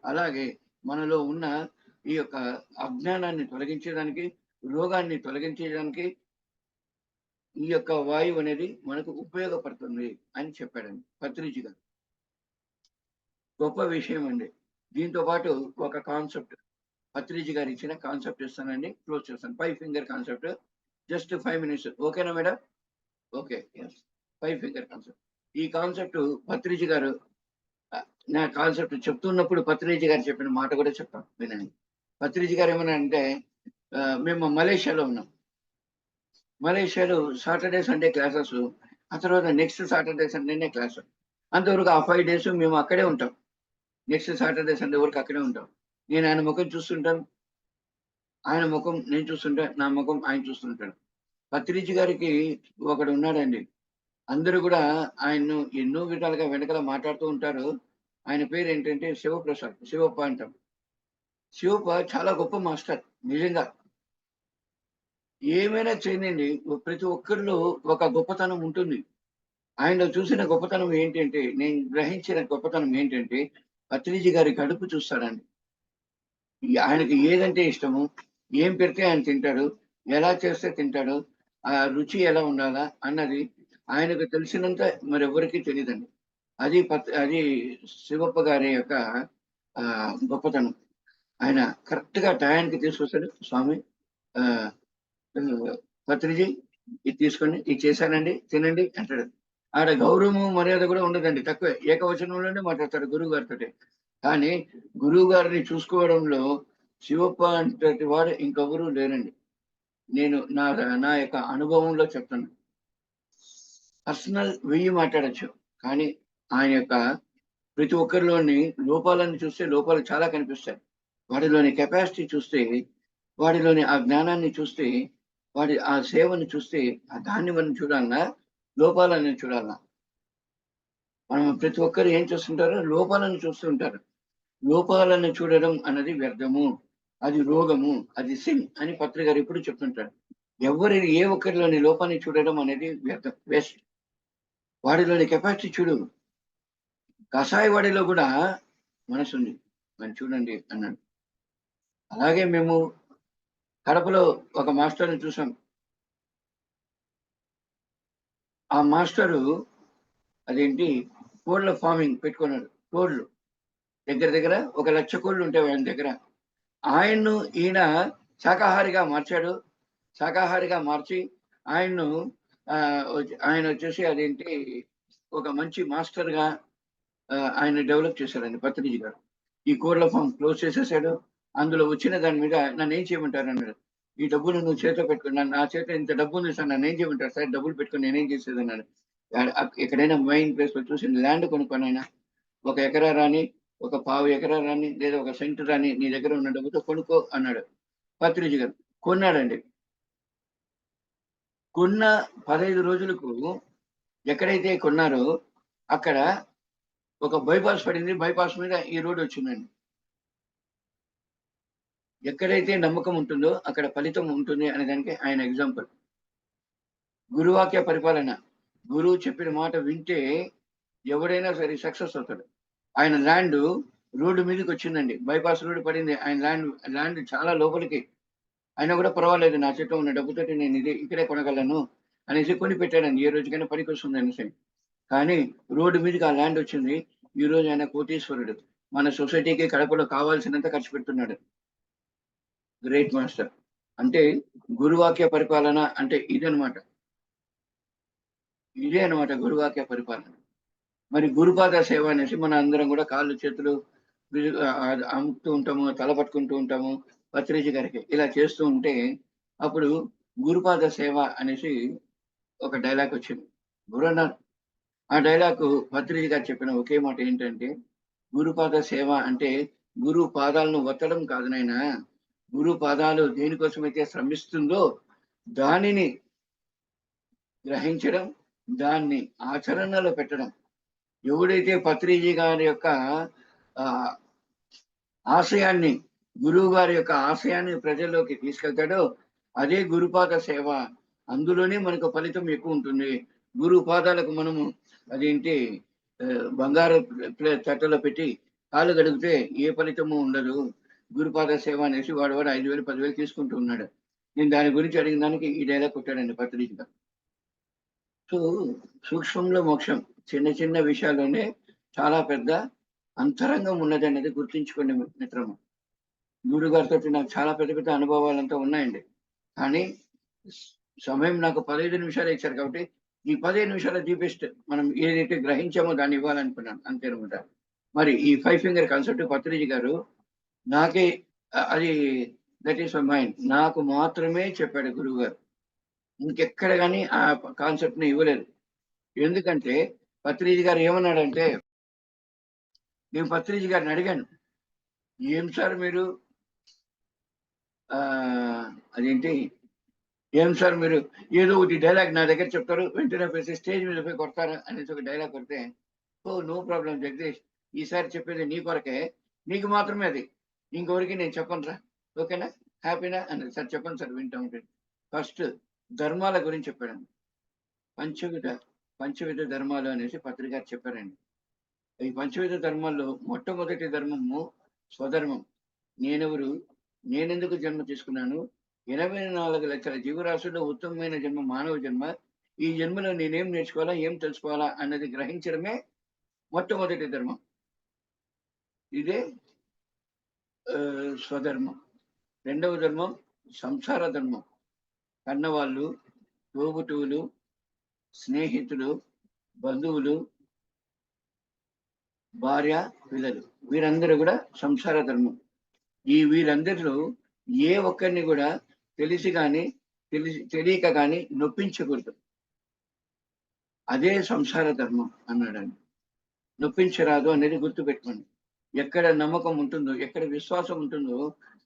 అలాగే మనలో ఉన్న ఈ యొక్క అజ్ఞానాన్ని తొలగించడానికి, రోగాన్ని తొలగించడానికి ఈ యొక్క వాయువు అనేది మనకు ఉపయోగపడుతుంది అని చెప్పాడండి పత్రిజీ గారు. గొప్ప విషయం అండి. దీంతో పాటు ఒక కాన్సెప్ట్ పత్రిజీ గారు ఇచ్చిన కాన్సెప్ట్ ఇస్తానండి, క్లోజ్ చేస్తాను. 5 ఫింగర్ కాన్సెప్ట్, జస్ట్ 5 మినిట్స్. ఓకేనా madam? Okay, yes. 5 finger concept. ఈ కాన్సెప్ట్ పత్రిజీ గారు నా కాన్సెప్ట్ చెప్తున్నప్పుడు పత్రిజీ గారు చెప్పిన మాట కూడా చెప్తాను వినండి. పత్రిజీ గారు ఏమన్నా అంటే మేము మలేషియాలో ఉన్నాం. మలేషియాలో సాటర్డే సండే క్లాసెస్, ఆ తర్వాత నెక్స్ట్ సాటర్డే సండేనే క్లాస్. అంతవరకు ఆ 5 days మేము అక్కడే ఉంటాం. నెక్స్ట్ సాటర్డే సండే వరకు అక్కడే ఉంటాం. నేను ఆయన ముఖం చూస్తుంటాను, ఆయన ముఖం నేను చూస్తుంటా, నా ముఖం ఆయన చూస్తుంటాడు. పత్రిజీ గారికి ఒకడు ఉన్నాడండి, అందరూ కూడా ఆయన్ను ఎన్నో విధాలుగా వెనకాల మాట్లాడుతూ ఉంటారు. ఆయన పేరు ఏంటంటే శివప్రసాద్, శివప్ప అంటాం. శివప్ప చాలా గొప్ప మాస్టర్ నిజంగా. ఏమైనా చేయనండి, ప్రతి ఒక్కరిలో ఒక గొప్పతనం ఉంటుంది. ఆయనలో చూసిన గొప్పతనం ఏంటంటే, నేను గ్రహించిన గొప్పతనం ఏంటంటే పత్రిజీ గారి కడుపు చూస్తాడండి. ఆయనకి ఏదంటే ఇష్టము, ఏం పెడితే ఆయన తింటాడు, ఎలా చేస్తే తింటాడు, ఆ రుచి ఎలా ఉండాలా అన్నది ఆయనకు తెలిసినంత మరెవరికి తెలియదండి. అది శివప్ప గారి యొక్క గొప్పతనం. ఆయన కరెక్ట్ గా టయానికి తీసుకొస్తాడు. స్వామి పత్రిజీ ఇది తీసుకోండి, ఇది చేశానండి, తినండి అంటాడు. ఆడ గౌరవము మర్యాద కూడా ఉండదండి, తక్కువే. ఏకవచనంలోనే మాట్లాడతాడు గురువు గారితో. కానీ గురువు గారిని చూసుకోవడంలో శివప్ప అంతటి వాడు ఇంకెవరూ లేరండి. నేను నా యొక్క అనుభవంలో చెప్తాను. పర్సనల్ 1000 మాట్లాడచ్చు, కానీ ఆయన యొక్క ప్రతి ఒక్కరిలోని లోపాలను చూస్తే లోపాలు చాలా కనిపిస్తాయి. వాడిలోని కెపాసిటీ చూస్తే, వాడిలోని ఆ జ్ఞానాన్ని చూస్తే, వాడి ఆ సేవను చూస్తే, ఆ దాన్ని మనం చూడాలన్నా, లోపాలను చూడాలన్నా. మనం ప్రతి ఒక్కరు ఏం చూస్తుంటారో లోపాలను చూస్తుంటారు. లోపాలను చూడడం అన్నది వ్యర్థము, అది రోగము, అది సిన్ అని పత్రి గారు ఎప్పుడు చెప్తుంటారు. ఏ ఒక్కరిలోని లోపాన్ని చూడడం అనేది వ్యర్థం, వేస్ట్. వాడిలోని కెపాసిటీ చూడు. కషాయ వాడిలో కూడా మనసు ఉంది, మనం చూడండి అన్నాడు. అలాగే మేము కడపలో ఒక మాస్టర్ని చూసాం. ఆ మాస్టరు అదేంటి కోళ్ళ ఫార్మింగ్ పెట్టుకున్నాడు. కోళ్ళు దగ్గర 1,00,000 కోళ్ళు ఉంటాయి ఆయన దగ్గర. ఆయన్ను ఈయన శాకాహారిగా మార్చాడు. శాకాహారిగా మార్చి ఆయన వచ్చేసి అదేంటి ఒక మంచి మాస్టర్గా ఆయన డెవలప్ చేశాడండి పత్రిజీ గారు. ఈ కోళ్ళ ఫామ్ క్లోజ్ చేసేసాడు. అందులో వచ్చిన దాని మీద నన్ను ఏం చేయమంటారు అన్నాడు. ఈ డబ్బులు నువ్వు చేతిలో పెట్టుకుని, నా చేతిలో ఇంత డబ్బు ఉంది సార్, నన్ను ఏం చేయమంటారు సార్, డబ్బులు పెట్టుకుని నేనేం చేసేది అన్నాడు. ఎక్కడైనా మెయిన్ ప్లేస్ లో చూసి ల్యాండ్ కొనుక్కొనైనా 1 ఎకరా రాని, 1/4 ఎకరా రాని, లేదా 1 సెంటు రాని, నీ దగ్గర ఉన్న డబ్బుతో కొనుక్కో అన్నాడు పత్రిజీ గారు. కొన్నాడండి. కొన్న 15 రోజులకు ఎక్కడైతే కొన్నారో అక్కడ ఒక బైపాస్ పడింది. బైపాస్ మీద ఈ రోడ్డు వచ్చిందండి. ఎక్కడైతే నమ్మకం ఉంటుందో అక్కడ ఫలితం ఉంటుంది అనే దానికి ఆయన ఎగ్జాంపుల్. గురువాక్య పరిపాలన. గురువు చెప్పిన మాట వింటే ఎవడైనా సరే సక్సెస్ అవుతాడు. ఆయన ల్యాండ్ రోడ్డు మీదకి వచ్చిందండి. బైపాస్ రోడ్డు పడింది. ఆయన ల్యాండ్ చాలా లోపలికి. అయినా కూడా పర్వాలేదు, నా చేతిలో ఉన్న డబ్బుతోటి నేను ఇక్కడే కొనగలను అనేసి కొని పెట్టాడండి. ఏ రోజుకైనా పనికి వస్తుంది అనేసి. కానీ రోడ్డు మీదకి ఆ ల్యాండ్ వచ్చింది. ఈ రోజు ఆయన కోటీశ్వరుడు. మన సొసైటీకి కడపలో కావాల్సినంత ఖర్చు పెడుతున్నాడు. Great master. అంటే గురువాక్య పరిపాలన అంటే ఇదే అనమాట గురువాక్య పరిపాలన. మరి గురుపాద సేవ అనేసి మన అందరం కూడా కాళ్ళు చేతులు అమ్ముతూ ఉంటాము, తల పట్టుకుంటూ ఉంటాము పత్రిజీ గారికి. ఇలా చేస్తూ ఉంటే అప్పుడు గురుపాద సేవ అనేసి ఒక డైలాగ్ వచ్చింది. గురు అన్నారు. ఆ డైలాగ్ పత్రిజీ గారు చెప్పిన ఒకే మాట ఏంటంటే, గురుపాద సేవ అంటే గురువు పాదాలను ఒత్తడం కాదు నాయనా, గురు పాదాలు దేనికోసమైతే శ్రమిస్తుందో దానిని గ్రహించడం, దాన్ని ఆచరణలో పెట్టడం. ఎవడైతే పత్రిజీ గారి యొక్క ఆశయాన్ని, గురువు గారి యొక్క ఆశయాన్ని ప్రజల్లోకి తీసుకెళ్తాడో అదే గురుపాద సేవ. అందులోనే మనకు ఫలితం ఎక్కువ ఉంటుంది. గురు పాదాలకు మనము అదేంటి బంగారు తట్టలో పెట్టి కాళ్ళు గడిగితే ఏ ఫలితము ఉండదు. గురుపాద సేవ అనేసి వాడు 5,000 10,000 తీసుకుంటూ ఉన్నాడు. నేను దాని గురించి అడిగిన దానికి ఈ డైలాగ్ కొట్టాడండి పత్రిక. సో సూక్ష్మంలో మోక్షం, చిన్న చిన్న విషయాల్లోనే చాలా పెద్ద అంతరంగం ఉన్నది అనేది గుర్తించుకోండి మిత్రము. గురుగారితో నాకు చాలా పెద్ద పెద్ద అనుభవాలంతా ఉన్నాయండి. కానీ సమయం నాకు 15 నిమిషాలు ఇచ్చారు కాబట్టి ఈ 15 నిమిషాల దీపెస్ట్ మనం ఏదైతే గ్రహించామో దాన్ని ఇవ్వాలనుకున్నాను అంతే అనమాట. మరి ఈ 5 ఫింగర్ కాన్సెప్ట్ పత్రిజీ గారు నాకే అది దట్ ఈస్ మై మైండ్, నాకు మాత్రమే చెప్పాడు గురువు గారు. ఇంకెక్కడ కానీ ఆ కాన్సెప్ట్ ని ఇవ్వలేదు. ఎందుకంటే పత్రిజీ గారు ఏమన్నాడంటే, నేను పత్రిజీ గారిని అడిగాను, ఏం సార్ మీరు అదేంటి ఏం సార్ మీరు ఏదో ఒకటి డైలాగ్ నా దగ్గర చెప్తారు, వెంటనే పోయి స్టేజ్ మీద పోయి కొడతారు అనేసి ఒక డైలాగ్ కొడితే, ఓ నో ప్రాబ్లం జగదీష్, ఈసారి చెప్పేది నీ కొరకే, నీకు మాత్రమే అది, ఇంకొకరికి నేను చెప్పను రా, ఓకేనా, హ్యాపీనా అన్నది. సార్ చెప్పండి సార్, వింటా ఉంటుంది. ఫస్ట్ ధర్మాల గురించి చెప్పాడండి. పంచవిధ ధర్మాలు అనేసి పత్రిక చెప్పారండి. ఈ పంచవిధ ధర్మాల్లో మొట్టమొదటి ధర్మము స్వధర్మం. నేనెవరు, నేనెందుకు జన్మ తీసుకున్నాను, 84 లక్షల జీవరాశుల్లో ఉత్తమమైన జన్మ మానవ జన్మ, ఈ జన్మలో నేనేం నేర్చుకోవాలా, ఏం తెలుసుకోవాలా అన్నది గ్రహించడమే మొట్టమొదటి ధర్మం. ఇదే స్వధర్మం. రెండవ ధర్మం సంసార ధర్మం. కన్నవాళ్ళు, తోబుటువులు, స్నేహితులు, బంధువులు, భార్య, పిల్లలు, వీరందరూ కూడా సంసార ధర్మం. వీరందరిలో ఏ ఒక్కరిని కూడా తెలియక కానీ నొప్పించకూడదు. అదే సంసార ధర్మం అన్నాడండి. నొప్పించరాదు అనేది గుర్తుపెట్టుకోండి. ఎక్కడ నమ్మకం ఉంటుందో, ఎక్కడ విశ్వాసం ఉంటుందో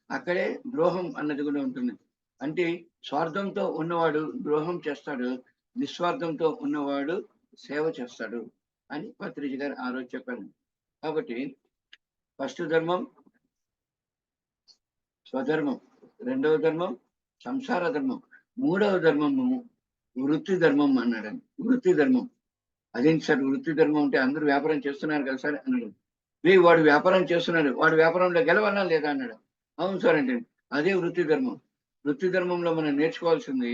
అక్కడే ద్రోహం అన్నది కూడా ఉంటుంది. అంటే స్వార్థంతో ఉన్నవాడు ద్రోహం చేస్తాడు, నిస్వార్థంతో ఉన్నవాడు సేవ చేస్తాడు అని పత్రిజీ గారు ఆ రోజు చెప్పారు. కాబట్టి ఫస్ట్ ధర్మం స్వధర్మం, రెండవ ధర్మం సంసార ధర్మం, మూడవ ధర్మము వృత్తి ధర్మం అన్నాడండి. వృత్తి ధర్మం అదేంటి సార్ వృత్తి ధర్మం అంటే అందరూ వ్యాపారం చేస్తున్నారు కదా సార్ అన్నాడు. వాడు వ్యాపారం చేస్తున్నాడు, వాడు వ్యాపారంలో గెలవాలా లేదా అన్నాడు. అవును సార్ అంటే అదే వృత్తి ధర్మం. వృత్తి ధర్మంలో మనం నేర్చుకోవాల్సింది,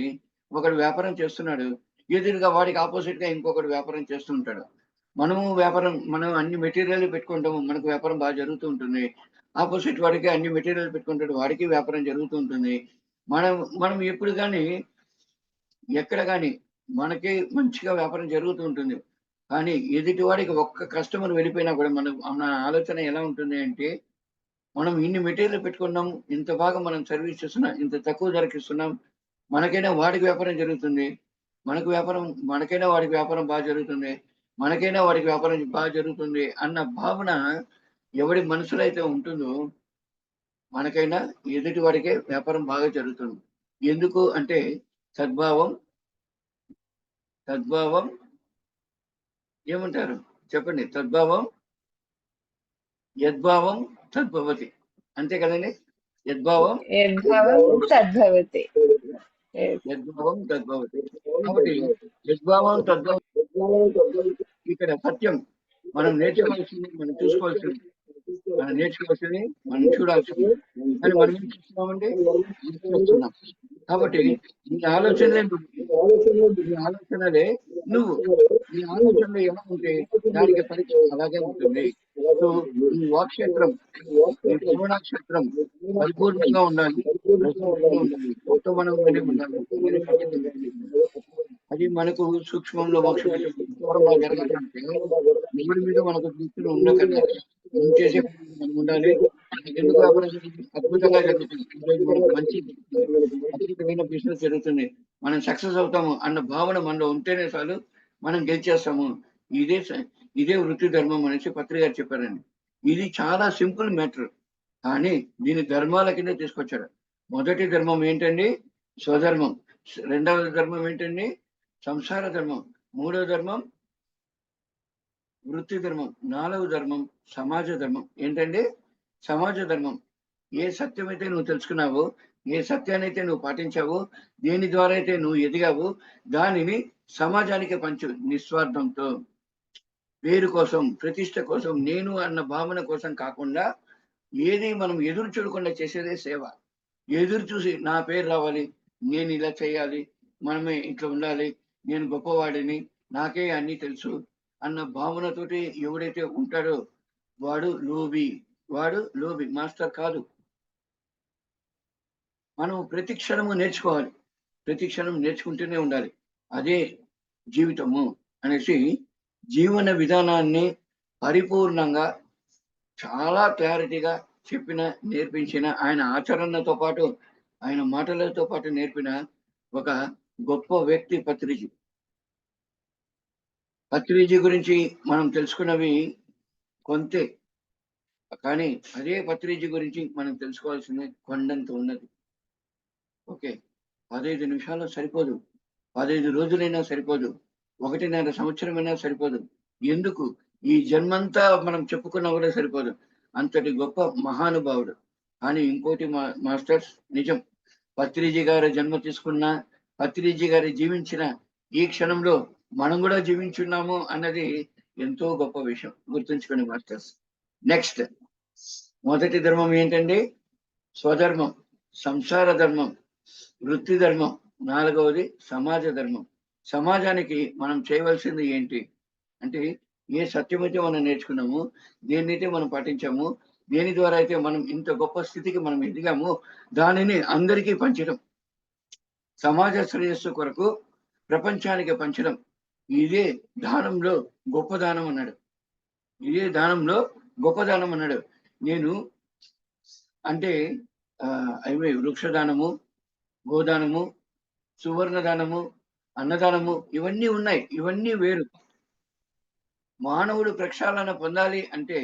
ఒకడు వ్యాపారం చేస్తున్నాడు, ఎదురుగా వాడికి ఆపోజిట్ గా ఇంకొకటి వ్యాపారం చేస్తూ ఉంటాడు. మనం అన్ని మెటీరియల్ పెట్టుకుంటాము, మనకు వ్యాపారం బాగా జరుగుతూ ఉంటుంది. ఆపోజిట్ వాడికి అన్ని మెటీరియల్ పెట్టుకుంటాడు, వాడికి వ్యాపారం జరుగుతూ ఉంటుంది. మనం ఎప్పుడు కానీ ఎక్కడ కానీ మనకి మంచిగా వ్యాపారం జరుగుతూ ఉంటుంది. కానీ ఎదుటి వాడికి ఒక్క కస్టమర్ వెళ్ళిపోయినా కూడా మన ఆలోచన ఎలా ఉంటుంది అంటే, మనం ఇన్ని మెటీరియల్ పెట్టుకున్నాం, ఇంత బాగా మనం సర్వీస్ చేస్తున్నాం, ఇంత తక్కువ ధరకి ఇస్తున్నాం, మనకైనా వాడికి వ్యాపారం జరుగుతుంది, మనకైనా వాడికి వ్యాపారం బాగా జరుగుతుంది, మనకైనా వాడికి వ్యాపారం బాగా జరుగుతుంది అన్న భావన ఎవడి మనసులో అయితే ఉంటుందో మనకైనా ఎదుటి వాడికే వ్యాపారం బాగా జరుగుతుంది. ఎందుకు అంటే సద్భావం ఏమంటారు చెప్పండి, యద్భావం తద్భవతి, అంతే కదండి. యద్భావం తద్భవతి. కాబట్టి యద్భావం తద్భవతి ఇక్కడ సత్యం. మనం నేర్చుకోవాల్సింది, మనం చూసుకోవాల్సింది, మనం చూడాల్సింది, కానీ మనం ఏం చేస్తున్నామంటే చూస్తున్నాం. కాబట్టి నీ ఆలోచనలే నువ్వు, నీ ఆలోచనలు ఎలా ఉంటే దానికి ఫలితం అలాగే ఉంటుంది. సో ఈ వాక్షేత్రం, ఈ శ్రవణాక్షేత్రం పరిపూర్ణంగా ఉండాలి, ఉత్తమనంగానే ఉండాలి. అది మనకు సూక్ష్మంలో మోక్షంగా జరగాలంటే ఎవరి మీద మనకు దృష్టిలో ఉండకన్నా మనం చేసే మనం ఉండాలి. ఎందుకు అద్భుతంగా జరుగుతుంది, మంచి అద్భుతమైన బిజినెస్ జరుగుతుంది, మనం సక్సెస్ అవుతాము అన్న భావన మనలో ఉంటేనే చాలు, మనం గెలిచేస్తాము. ఇదే వృత్తి ధర్మం అనేసి పత్రిక గారు చెప్పారండి. ఇది చాలా సింపుల్ మ్యాటర్, కానీ దీని ధర్మాల కింద తీసుకొచ్చాడు. మొదటి ధర్మం ఏంటండి? స్వధర్మం. రెండవ ధర్మం ఏంటండి? సంసార ధర్మం. మూడవ ధర్మం వృత్తి ధర్మం. నాలుగవ ధర్మం సమాజ ధర్మం. ఏంటండి? సమాజ ధర్మం. ఏ సత్యమైతే నువ్వు తెలుసుకున్నావో, ఏ సత్యాన్నైతే నువ్వు పాటించావో, దేని ద్వారా అయితే నువ్వు ఎదిగావో, దానిని సమాజానికి పంచు నిస్వార్థంతో. పేరు కోసం, ప్రతిష్ట కోసం, నేను అన్న భావన కోసం కాకుండా, ఏది మనం ఎదురు చూడకుండా చేసేదే సేవ. ఎదురు చూసి నా పేరు రావాలి, నేను ఇలా చేయాలి, మనమే ఇట్లా ఉండాలి, నేను గొప్పవాడిని, నాకే అన్నీ తెలుసు అన్న భావనతోటి ఎవడైతే ఉంటాడో వాడు లోబి. వాడు లోబి, మాస్టర్ కాదు. మనం ప్రతి క్షణము నేర్చుకోవాలి. ప్రతి క్షణం నేర్చుకుంటూనే ఉండాలి. అదే జీవితము అనేసి జీవన విధానాన్ని పరిపూర్ణంగా చాలా క్లారిటీగా చెప్పిన, నేర్పించిన, ఆయన ఆచరణతో పాటు, ఆయన మాటలతో పాటు నేర్పిన ఒక గొప్ప వ్యక్తి పత్రిజీ. పత్రిజీ గురించి మనం తెలుసుకున్నవి కొంతే. కానీ అదే పత్రిజీ గురించి మనం తెలుసుకోవాల్సింది కొండంత ఉన్నది. ఓకే. 15 నిమిషాల్లో సరిపోదు. 15 రోజులైనా సరిపోదు. 1.5 సంవత్సరమైనా సరిపోదు. ఎందుకు? ఈ జన్మంతా మనం చెప్పుకున్నా కూడా సరిపోదు. అంతటి గొప్ప మహానుభావుడు. కానీ ఇంకోటి మాస్టర్స్ నిజం. పత్రిజీ గారి జన్మ తీసుకున్న, పత్రిజీ గారి జీవించిన ఈ క్షణంలో మనం కూడా జీవించున్నాము అన్నది ఎంతో గొప్ప విషయం. గుర్తుంచుకోండి మాస్టర్స్. నెక్స్ట్, మొదటి ధర్మం ఏంటండి? స్వధర్మం. సంసార ధర్మం, వృత్తి ధర్మం. నాలుగవది సమాజ ధర్మం. సమాజానికి మనం చేయవలసింది ఏంటి అంటే, ఏ సత్యమైతే మనం నేర్చుకున్నామో, దేన్నైతే మనం పాటించామో, దేని ద్వారా అయితే మనం ఇంత గొప్ప స్థితికి మనం ఎదిగామో, దానిని అందరికీ పంచడం. సమాజ శ్రేయస్సు కొరకు ప్రపంచానికి పంచడం. ఇదే దానంలో గొప్ప దానం అన్నాడు. ఇదే దానంలో గొప్ప దానం అన్నాడు. నేను అంటే అవి వృక్షదానము, గోదానము, సువర్ణ దానము, అన్నదానము, ఇవన్నీ ఉన్నాయి. ఇవన్నీ వేరు. మానవుడు ప్రక్షాళన పొందాలి అంటే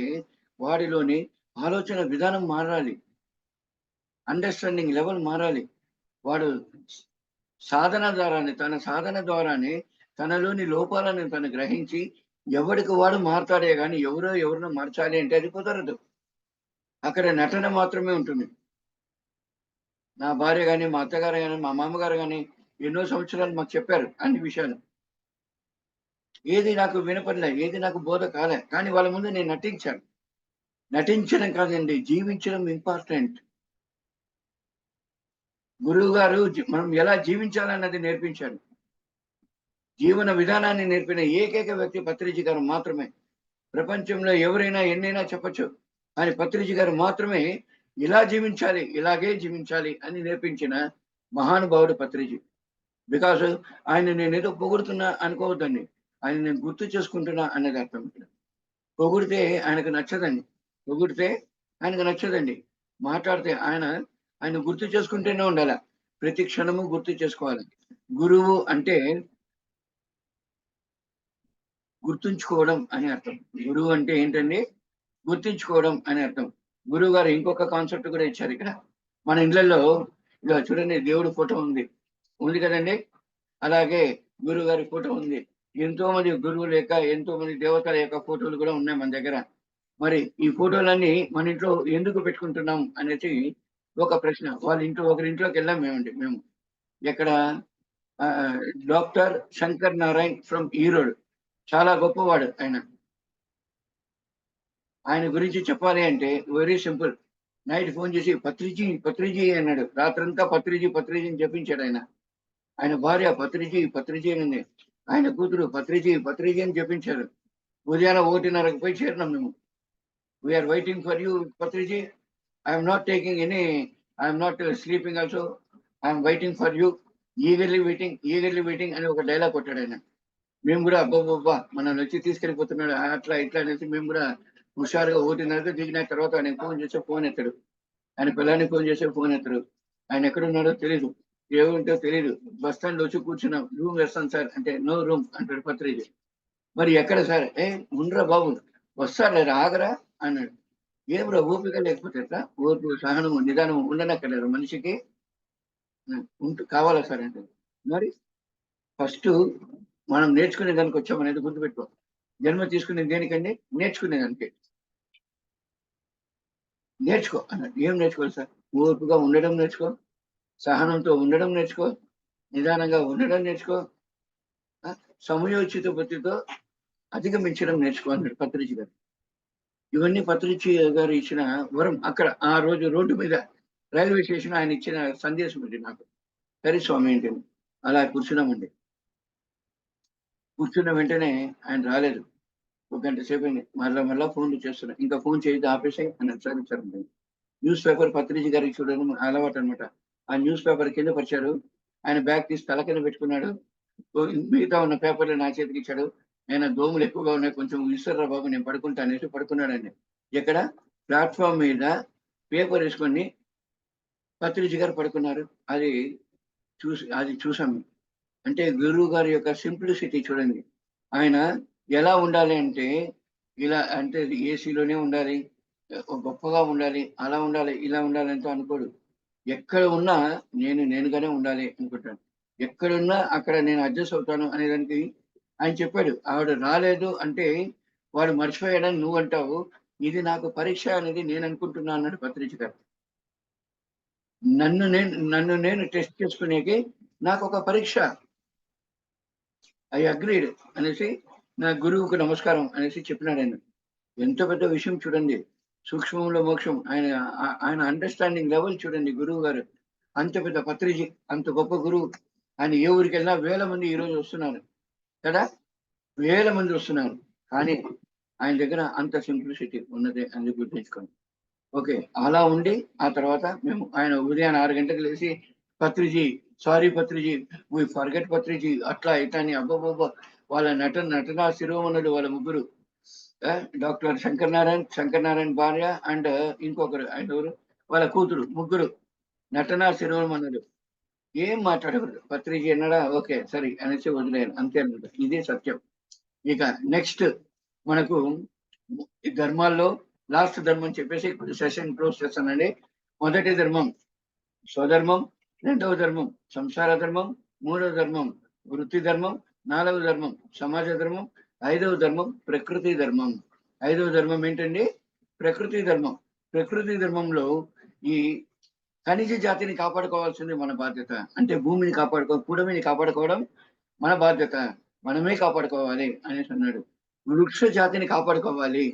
వాడిలోని ఆలోచన విధానం మారాలి. అండర్‌స్టాండింగ్ లెవెల్ మారాలి. వాడు సాధన ద్వారానే, తన సాధన ద్వారానే తనలోని లోపాలను తను గ్రహించి ఎవడికి వాడు మారతాడే గాని ఎవరినో మార్చాలి అంటే అది కుదరదు. అక్కడ నటన మాత్రమే ఉంటుంది. నా భార్య గాని, మా అత్తగారు గాని, మా మామగారు గాని ఎన్నో సంవత్సరాలు మాకు చెప్పారు అన్ని విషయాలు. ఏది నాకు వినపడలే, ఏది నాకు బోధ కాలే. కానీ వాళ్ళ ముందు నేను నటించాను. నటించడం కాదండి, జీవించడం ఇంపార్టెంట్. గురువుగారు మనం ఎలా జీవించాలన్నది నేర్పించారు. జీవన విధానాన్ని నేర్పిన ఏకైక వ్యక్తి పత్రిజీ గారు మాత్రమే. ప్రపంచంలో ఎవరైనా ఎన్నైనా చెప్పొచ్చు. కానీ పత్రిజీ గారు మాత్రమే ఇలా జీవించాలి, ఇలాగే జీవించాలి అని నేర్పించిన మహానుభావుడు పత్రిజీ. బికాస్ ఆయన నేనేదో పొగుడుతున్నా అనుకోవద్దండి. ఆయన నేను గుర్తు చేసుకుంటున్నా అన్నది అర్థం ఇక్కడ. పొగిడితే ఆయనకు నచ్చదండి. పొగిడితే ఆయనకు నచ్చదండి. మాట్లాడితే ఆయన గుర్తు చేసుకుంటూనే ఉండాల. ప్రతి క్షణము గుర్తు చేసుకోవాలి. గురువు అంటే గుర్తుంచుకోవడం అని అర్థం. గురువు అంటే ఏంటండి? గుర్తుంచుకోవడం అని అర్థం. గురువు గారు ఇంకొక కాన్సెప్ట్ కూడా ఇచ్చారు ఇక్కడ. మన ఇళ్లలో ఇలా చూడండి, దేవుడి ఫోటో ఉంది కదండి. అలాగే గురువు గారి ఫోటో ఉంది. ఎంతో మంది గురువుల యొక్క, ఎంతో మంది దేవతల యొక్క ఫోటోలు కూడా ఉన్నాయి మన దగ్గర. మరి ఈ ఫోటోలన్నీ మన ఇంట్లో ఎందుకు పెట్టుకుంటున్నాం అనేది ఒక ప్రశ్న. ఒకరింట్లోకి వెళ్ళాం మేము. ఎక్కడ? Doctor Shankar Narayan from Erode. చాలా గొప్పవాడు ఆయన. ఆయన గురించి చెప్పాలి అంటే వెరీ సింపుల్. నైట్ ఫోన్ చేసి పత్రిజీ అన్నాడు. రాత్రంతా పత్రిజీ అని చెప్పించాడు ఆయన. ఆయన భార్య పత్రిజీ అని, ఆయన కూతురు పత్రిజీ అని చెప్పించారు. ఉదయాన 1:30కి పోయి చేరినాం మేము. We are waiting for you Patriji. I'm not sleeping also. I'm waiting for you. Eagerly waiting అని ఒక డైలాగ్ కొట్టాడు ఆయన. మేము కూడా అబ్బబ్బబ్బా మనల్ని వచ్చి తీసుకెళ్ళిపోతున్నాడు అట్లా ఇట్లా అనేసి మేము కూడా హుషారుగా 1:30కి దిగిన తర్వాత ఆయన ఫోన్ చేస్తే ఫోన్ ఎత్తాడు. ఆయన పిల్లాన్ని ఫోన్ చేస్తే ఫోన్ ఎత్తాడు. ఆయన ఎక్కడున్నాడో తెలీదు, ఏముంటో తెలీదు. బస్ స్టాండ్ వచ్చి కూర్చున్నాం. రూమ్ వేస్తాను సార్ అంటే నో రూమ్ అంటాడు పత్రిజీ. మరి ఎక్కడ సార్? ఉండరా బాబు, వస్తాడు ఆగరా అన్నాడు. ఏం రా ఓపిక లేకపోతే ఎట్లా? ఓర్పు, సహనము, నిదానము ఉండనక్కర్లేదు మనిషికి. కావాలా సార్ అంటే మరి ఫస్ట్ మనం నేర్చుకునే దానికి వచ్చామనేది గుర్తుపెట్టుకో. జన్మ తీసుకునేది దేనికండి? నేర్చుకునేదానికి. నేర్చుకో అన్నాడు. ఏం నేర్చుకోవాలి సార్? ఓర్పుగా ఉండడం నేర్చుకో, సహనంతో ఉండడం నేర్చుకో, నిదానంగా ఉండడం నేర్చుకో, సమయోచిత బుద్ధితో అధిగమించడం నేర్చుకో అన్నాడు పత్రిజీ గారు. ఇవన్నీ పత్రిజీ గారు ఇచ్చిన వరం. అక్కడ ఆ రోజు రోడ్డు మీద రైల్వే స్టేషన్ ఆయన ఇచ్చిన సందేశం ఇది నాకు. సరే స్వామి ఏంటి అలా కూర్చున్నామండి. కూర్చున్న వెంటనే ఆయన రాలేదు. ఒక గంట సేపు అయింది. మళ్ళా ఫోన్లు చేస్తున్నా. ఇంకా ఫోన్ చేయొద్దు ఆపేసాయి అని సరే న్యూస్ పేపర్ పత్రిజీ గారికి చూడడం అలవాటు అనమాట. ఆ న్యూస్ పేపర్ కింద పరిచారు. ఆయన బ్యాగ్ తీసి తల కింద పెట్టుకున్నాడు. మిగతా ఉన్న పేపర్లు నా చేతికి ఇచ్చాడు. ఆయన దోమలు ఎక్కువగా ఉన్నాయి, కొంచెం విసుర్రా బాబు నేను పడుకుంటా అనేసి పడుకున్నాడండి. ఎక్కడ? ప్లాట్ఫామ్ మీద పేపర్ వేసుకొని పత్రిజీ గారు పడుకున్నారు. అది చూసాము. అంటే గురువు గారి యొక్క సింప్లిసిటీ చూడండి. ఆయన ఎలా ఉండాలి అంటే ఇలా అంటే ఏసీలోనే ఉండాలి, గొప్పగా ఉండాలి, అలా ఉండాలి, ఇలా ఉండాలి అంటూ అనుకోడు. ఎక్కడ ఉన్నా నేనుగానే ఉండాలి అనుకుంటాను. ఎక్కడున్నా అక్కడ నేను అడ్జస్ట్ అవుతాను అనేదానికి ఆయన చెప్పాడు. ఆవిడ రాలేదు అంటే వాడు మర్చిపోయాడని నువ్వు అంటావు, ఇది నాకు పరీక్ష అనేది నేను అనుకుంటున్నా అన్నాడు పత్రిక గారు. నన్ను నేను టెస్ట్ చేసుకునేకి నాకు ఒక పరీక్ష. ఐ అగ్రీడ్ అనేసి నా గురువుకు నమస్కారం అనేసి చెప్పినాడు ఆయన. ఎంత పెద్ద విషయం చూడండి. సూక్ష్మంలో మోక్షం. ఆయన అండర్స్టాండింగ్ లెవెల్ చూడండి గురువు గారు. అంత పెద్ద పత్రిజీ, అంత గొప్ప గురువు. ఆయన ఏ ఊరికి వెళ్ళినా వేల మంది ఈ రోజు వస్తున్నారు కదా, వేల మంది వస్తున్నారు. కానీ ఆయన దగ్గర అంత సింప్లిసిటీ ఉన్నది అని గుర్తుంచుకోండి. ఓకే, అలా ఉండి ఆ తర్వాత మేము ఆయన ఉదయాన్నే 6 గంటలకు లేచి Patriji, sorry Patriji, we forget Patriji, అట్లా ఇట్లా అని అబ్బబ్బబ్బా. వాళ్ళ నటనా శిరోమణులు వాళ్ళ ముగ్గురు, డాక్టర్ శంకర్ నారాయణ భార్య అండ్ ఇంకొకరు ఆయన ఎవరు, వాళ్ళ కూతురు, ముగ్గురు నటనా శిరోమణులు. ఏం మాట్లాడకూడదు. పత్రిజీ అన్నాడా ఓకే సరే అనేసి వదిలేయాలి, అంతే అన్నమాట. ఇదే సత్యం. ఇక నెక్స్ట్ మనకు ఈ ధర్మాల్లో లాస్ట్ ధర్మం చెప్పేసి సెషన్ క్లోజ్ చేస్తానండి. మొదటి ధర్మం స్వధర్మం, రెండవ ధర్మం సంసార ధర్మం, మూడవ ధర్మం వృత్తి ధర్మం, నాలుగవ ధర్మం సమాజ ధర్మం, ఐదవ ధర్మం ప్రకృతి ధర్మం. ఐదవ ధర్మం ఏంటండి? ప్రకృతి ధర్మం. ప్రకృతి ధర్మంలో ఈ ఖనిజ జాతిని కాపాడుకోవాల్సింది మన బాధ్యత. అంటే భూమిని పుడమిని కాపాడుకోవడం మన బాధ్యత, మనమే కాపాడుకోవాలి అనేసి అన్నాడు. వృక్ష జాతిని కాపాడుకోవాలి,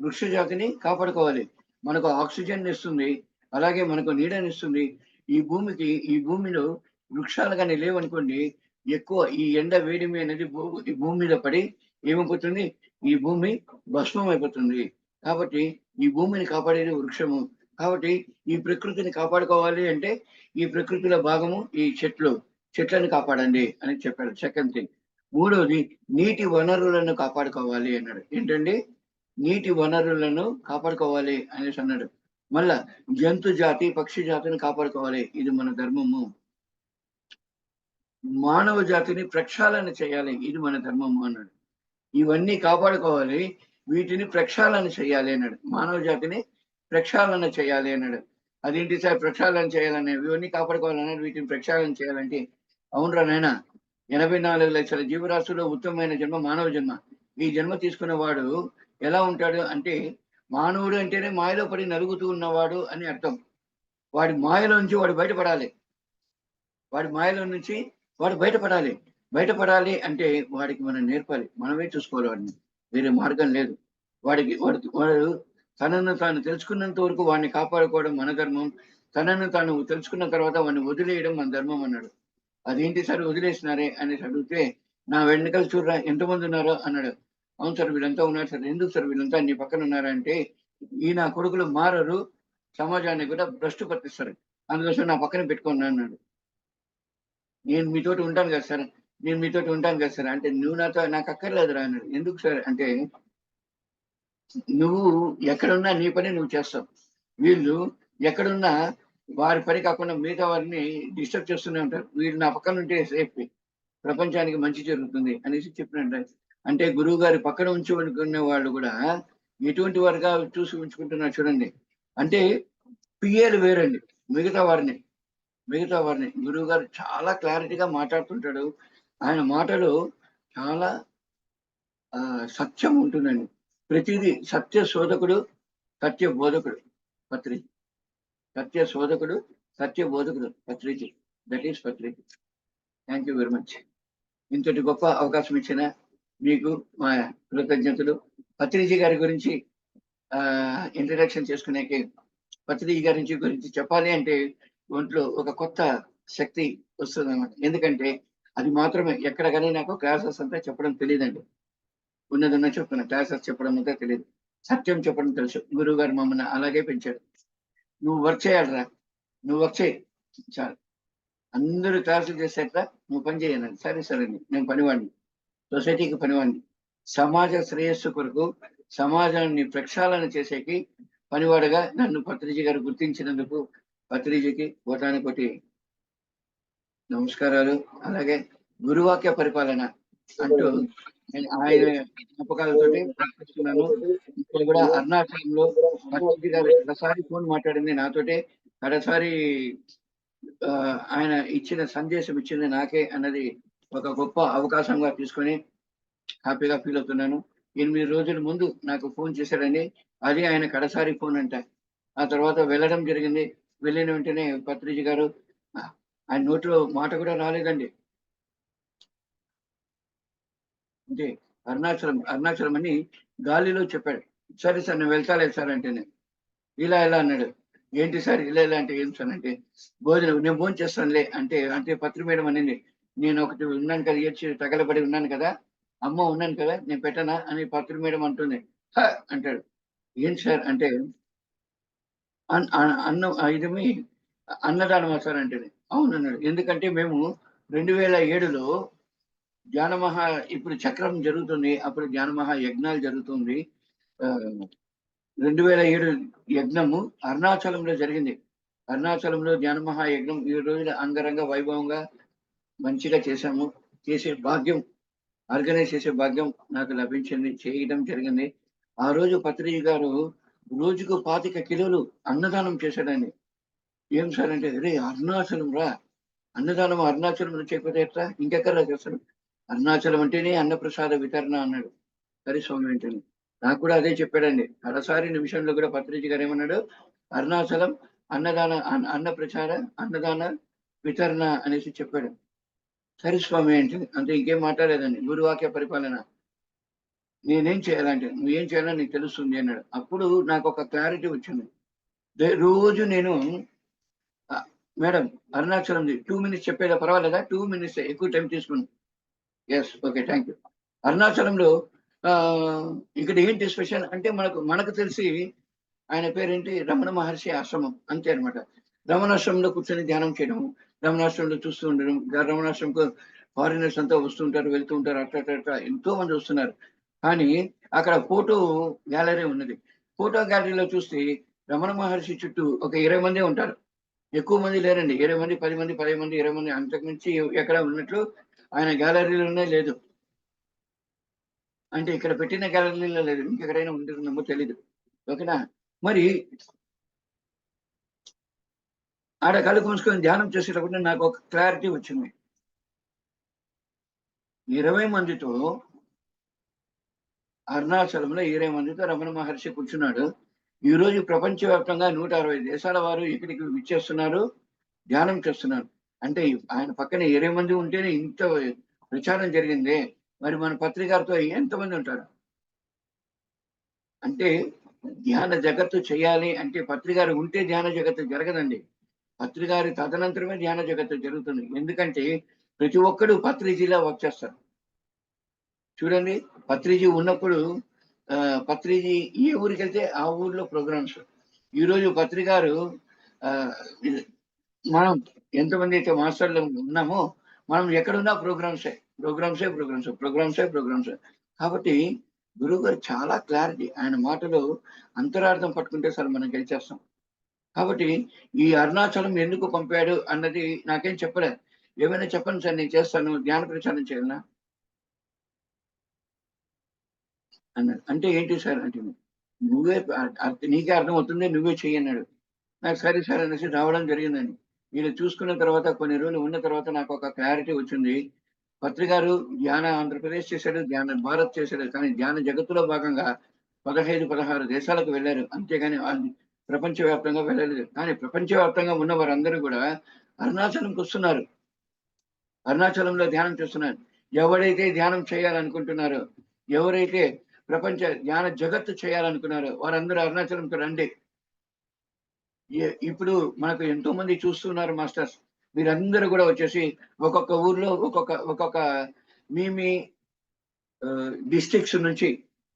వృక్ష జాతిని కాపాడుకోవాలి. మనకు ఆక్సిజన్ ఇస్తుంది, అలాగే మనకు నీడనిస్తుంది. ఈ భూమిలో వృక్షాలు కానీ లేవనుకోండి, ఎక్కువ ఈ ఎండ వేడిమి అనేది ఈ భూమి మీద పడి ఏమైపోతుంది, ఈ భూమి భస్మం అయిపోతుంది. కాబట్టి ఈ భూమిని కాపాడేది వృక్షము. కాబట్టి ఈ ప్రకృతిని కాపాడుకోవాలి అంటే ఈ ప్రకృతిలో భాగము ఈ చెట్లను కాపాడండి అని చెప్పాడు. Second thing. మూడవది నీటి వనరులను కాపాడుకోవాలి అన్నాడు. ఏంటండి? నీటి వనరులను కాపాడుకోవాలి అనేసి అన్నాడు. మళ్ళా జంతు జాతి, పక్షి జాతిని కాపాడుకోవాలి, ఇది మన ధర్మము. మానవ జాతిని ప్రక్షాళన చేయాలి, ఇది మన ధర్మము అన్నాడు. ఇవన్నీ కాపాడుకోవాలి, వీటిని ప్రక్షాళన చేయాలి అన్నాడు. మానవ జాతిని ప్రక్షాళన చేయాలి అన్నాడు. అదేంటి సార్ ప్రక్షాళన చేయాలని? ఇవన్నీ కాపాడుకోవాలన్నాడు, వీటిని ప్రక్షాళన చేయాలంటే అవునరా నాయన, 84 లక్షల జీవరాశుల్లో ఉత్తమమైన జన్మ మానవ జన్మ. ఈ జన్మ తీసుకున్న వాడు ఎలా ఉంటాడు అంటే, మానవుడు అంటేనే మాయలో పడి నలుగుతూ ఉన్నవాడు అని అర్థం. వాడి మాయలో నుంచి వాడు బయటపడాలి. బయటపడాలి అంటే వాడికి మనం నేర్పాలి, మనమే చూసుకోవాలి వాడిని, వేరే మార్గం లేదు. వాడు తనను తాను తెలుసుకున్నంత వరకు వాడిని కాపాడుకోవడం మన ధర్మం. తనను తాను తెలుసుకున్న తర్వాత వాడిని వదిలేయడం మన ధర్మం అన్నాడు. అదేంటి సార్ వదిలేసినారే అనేసి అడిగితే, నా వెనకాల చూడరా ఎంతమంది ఉన్నారో అన్నాడు. అవును సార్ వీళ్ళంతా ఉన్నారు సార్. ఎందుకు సార్ వీళ్ళంతా నీ పక్కన ఉన్నారా అంటే, ఈ నా కొడుకులు మారరు, సమాజాన్ని కూడా భ్రష్టు పట్టిస్తారు, అందుకోసం నా పక్కన పెట్టుకున్నా అన్నాడు. నేను మీతోటి ఉంటాను కదా సార్ అంటే, నువ్వు నాకు అక్కర్లేదురా అన్నాడు. ఎందుకు సార్ అంటే, నువ్వు ఎక్కడున్నా నీ పని నువ్వు చేస్తావు, వీళ్ళు ఎక్కడున్నా వారి పని కాకుండా మిగతా వారిని డిస్టర్బ్ చేస్తూనే ఉంటారు, వీళ్ళు నా పక్కన ఉంటే సేఫ్, ప్రపంచానికి మంచి జరుగుతుంది అనేసి చెప్పినట్టు. అంటే గురువు గారి పక్కన ఉంచుకునే వాళ్ళు కూడా ఎటువంటి వారుగా చూసి ఉంచుకుంటున్నారు చూడండి. అంటే పిఏలు వేరండి మిగతా వారిని. మిగతా వారిని. గురువు గారు చాలా క్లారిటీగా మాట్లాడుతుంటాడు. ఆయన మాటలు చాలా సత్యం ఉంటుందండి. ప్రతిదీ సత్య శోధకుడు, సత్య బోధకుడు పత్రిజీ. సత్య శోధకుడు, సత్య బోధకుడు Patriji. That is Patriji. Thank you very much. ఇంతటి గొప్ప అవకాశం ఇచ్చిన మీకు మా కృతజ్ఞతలు. పత్రిజీ గారి గురించి ఇంట్రడక్షన్ చేసుకునేకి, పత్రిజీ గారి గురించి చెప్పాలి అంటే ఒంట్లో ఒక కొత్త శక్తి వస్తుంది అన్నమాట. ఎందుకంటే అది మాత్రమే ఎక్కడ కానీ నాకు క్లాసెస్ అంతా చెప్పడం తెలియదండి. ఉన్నదన్న చెప్తున్నా, క్లాసెస్ చెప్పడం అంతా తెలియదు. సత్యం చెప్పడం తెలుసు. గురువు గారు మమ్మల్ని అలాగే పెంచాడు. నువ్వు వర్క్ చేయాలరా, నువ్వు వర్క్ చేయి చాలు. అందరూ క్లాసులు చేసేట నువ్వు పని చేయను. సరే సరే నేను పనివాడిని, సొసైటీకి పనివాడిని, సమాజ శ్రేయస్సు కొరకు సమాజాన్ని ప్రక్షాళన చేసేకి పనివాడుగా నన్ను పత్రిజీ గారు గుర్తించినందుకు పత్రిజీకి కోటానుకోటి నమస్కారాలు. అలాగే గురువాక్య పరిపాలన అంటూ ఆయన జ్ఞాపకాలతో ప్రార్థిస్తున్నాను. ఇక్కడ కూడా అరుణాచలంలో పత్రిజీ గారు కడసారి ఫోన్ మాట్లాడింది నాతోటే. కడసారి ఆయన ఇచ్చిన సందేశం ఇచ్చింది నాకే అన్నది ఒక గొప్ప అవకాశంగా తీసుకొని హ్యాపీగా ఫీల్ అవుతున్నాను. 8 రోజుల ముందు నాకు ఫోన్ చేశాడండి. అది ఆయన కడసారి ఫోన్ అంట. ఆ తర్వాత వెళ్ళడం జరిగింది. వెళ్ళిన వెంటనే పత్రిజీ గారు ఆయన నోట్లో మాట కూడా రాలేదండి. అంటే అరుణాచలం అని గాలిలో చెప్పాడు. సరే సార్ నేను వెళ్తాలే సార్ అంటేనే ఇలా అన్నాడు. ఏంటి సార్ ఇలా అంటే ఏం సార్ అంటే నేను భోజనం చేస్తానులే అంటే పత్రి మేడం అనింది. నేను ఒకటి ఉన్నాను కదా, ఏడ్చి తగలబడి ఉన్నాను కదా, అమ్మ ఉన్నాను కదా, నేను పెట్టనా అని పత్రి మేడం అంటుంది. అంటాడు. ఏంటి సార్ అంటే అన్నం ఇదేమి అన్నదానం సార్ అంటే అవునన్నాడు. ఎందుకంటే మేము 2007లో జ్ఞానమహా ఇప్పుడు చక్రం జరుగుతుంది. అప్పుడు జ్ఞానమహా యజ్ఞాలు జరుగుతుంది. 2007 యజ్ఞము అరుణాచలంలో జరిగింది. అరుణాచలంలో జ్ఞానమహా యజ్ఞం ఈ రోజున అంగరంగ వైభవంగా మంచిగా చేశాము. చేసే భాగ్యం, ఆర్గనైజ్ చేసే భాగ్యం నాకు లభించింది, చేయడం జరిగింది. ఆ రోజు పత్రిజీ గారు రోజుకు 25 కిలోలు అన్నదానం చేశాడండి. ఏం సార్ అంటే రే అరుణాచలం రా, అన్నదానం అరుణాచలంలో చేయకపోతే ఎట్లా, ఇంకెక్కడ చేస్తాడు, అరుణాచలం అంటేనే అన్నప్రసాద వితరణ అన్నాడు. సరే స్వామి ఏంటని నాకు కూడా అదే చెప్పాడండి. కడసారి నిమిషంలో కూడా పత్రిజీ గారు ఏమన్నాడు, అరుణాచలం అన్నదాన అన్న ప్రచార అన్నదాన వితరణ అనేసి చెప్పాడు. సరే స్వామి ఏంటి అంటే ఇంకేం మాట్లాడలేదండి. గురువాక్య పరిపాలన నేనేం చేయాలంటే నువ్వేం చేయాలని నీకు తెలుస్తుంది అన్నాడు. అప్పుడు నాకు ఒక క్లారిటీ వచ్చింది. రోజు నేను మేడం అరుణాచలంది 2 minutes చెప్పేదా పర్వాలేదా, 2 minutes ఎక్కువ టైం తీసుకుని ఎస్ ఓకే థ్యాంక్ యూ. అరుణాచలంలో ఇక్కడ ఏంటి స్పెషల్ అంటే మనకు తెలిసి ఆయన పేరేంటి రమణ మహర్షి ఆశ్రమం అంతే అనమాట. రమణాశ్రమంలో కూర్చొని ధ్యానం చేయడం, రమణాశ్రమంలో చూస్తూ ఉండడం, రమణాశ్రమంకు ఫారినర్స్ అంతా వస్తుంటారు, వెళ్తూ ఉంటారు, అట్లా ఎంతో మంది వస్తున్నారు. కానీ అక్కడ ఫోటో గ్యాలరీ ఉన్నది. ఫోటో గ్యాలరీలో చూస్తే రమణ మహర్షి చుట్టూ ఒక 20 మంది ఉంటారు. ఎక్కువ మంది లేరండి. 20 మంది, 10 మంది, 15 మంది, 20 మంది అంతకుమించి ఎక్కడ ఉన్నట్లు ఆయన గ్యాలరీలోనే లేదు. అంటే ఇక్కడ పెట్టిన గ్యాలరీలో లేదు, ఇంకెక్కడైనా ఉంటుందేమో తెలీదు. ఓకేనా. మరి ఆడ కళ్ళు మూసుకొని ధ్యానం చేసేటప్పుడు నాకు ఒక క్లారిటీ వచ్చింది. 20 మందితో అరుణాచలంలో 20 మందితో రమణ మహర్షి కూర్చున్నాడు. ఈ రోజు ప్రపంచవ్యాప్తంగా 160 దేశాల వారు ఇక్కడికి విచ్చేస్తున్నారు, ధ్యానం చేస్తున్నారు. అంటే ఆయన పక్కన 20 మంది ఉంటేనే ఇంత ప్రచారం జరిగింది. మరి మన పత్రికారితో ఎంతమంది ఉంటారు అంటే ధ్యాన జగత్తు చేయాలి అంటే పత్రికారు ఉంటే ధ్యాన జగత్తు జరగదండి. పత్రికారి తదనంతరమే ధ్యాన జగత్తు జరుగుతుంది. ఎందుకంటే ప్రతి ఒక్కడు పత్రిజీలా వర్క్ చేస్తారు. చూడండి పత్రిజీ ఉన్నప్పుడు పత్రిజీ ఏ ఊరికి వెళ్తే ఆ ఊర్లో ప్రోగ్రామ్స్. ఈరోజు పత్రికారు మనం ఎంతమంది అయితే మాస్టర్లు ఉన్నామో మనం ఎక్కడున్నా ప్రోగ్రామ్సే. కాబట్టి గురువు గారు చాలా క్లారిటీ, ఆయన మాటలో అంతరార్థం పట్టుకుంటే సార్ మనం గెలిచేస్తాం. కాబట్టి ఈ అరుణాచలం ఎందుకు పంపాడు అన్నది నాకేం చెప్పలేదు. ఏమైనా చెప్పండి సార్ నేను చేస్తాను, జ్ఞాన ప్రచారం చేయాలనా అన్నాడు. అంటే ఏంటి సార్ అంటే నువ్వే నీకే అర్థం అవుతుంది, నువ్వే చెయ్యి అన్నాడు. నాకు సరే సార్ అనేసి రావడం జరిగిందండి. వీళ్ళు చూసుకున్న తర్వాత కొన్ని రోజులు ఉన్న తర్వాత నాకు ఒక క్లారిటీ వచ్చింది. పత్రి గారు ధ్యాన ఆంధ్రప్రదేశ్ చేశాడు, ధ్యాన భారత్ చేశాడు, కానీ ధ్యాన జగత్తులో భాగంగా 15, 16 దేశాలకు వెళ్ళారు. అంతేగాని ప్రపంచవ్యాప్తంగా వెళ్ళలేదు. కానీ ప్రపంచవ్యాప్తంగా ఉన్న వారందరూ కూడా అరుణాచలంకి వస్తున్నారు. అరుణాచలంలో ధ్యానం చేస్తున్నారు. ఎవరైతే ధ్యానం చేయాలనుకుంటున్నారో, ఎవరైతే ప్రపంచ ధ్యాన జగత్తు చేయాలనుకున్నారో వారందరూ అరుణాచలంకి రండి. ఇప్పుడు మనకు ఎంతో మంది చూస్తున్నారు మాస్టర్స్. మీరందరూ కూడా వచ్చేసి ఒక్కొక్క ఊర్లో ఒక్కొక్క మీ డిస్ట్రిక్ట్స్ నుంచి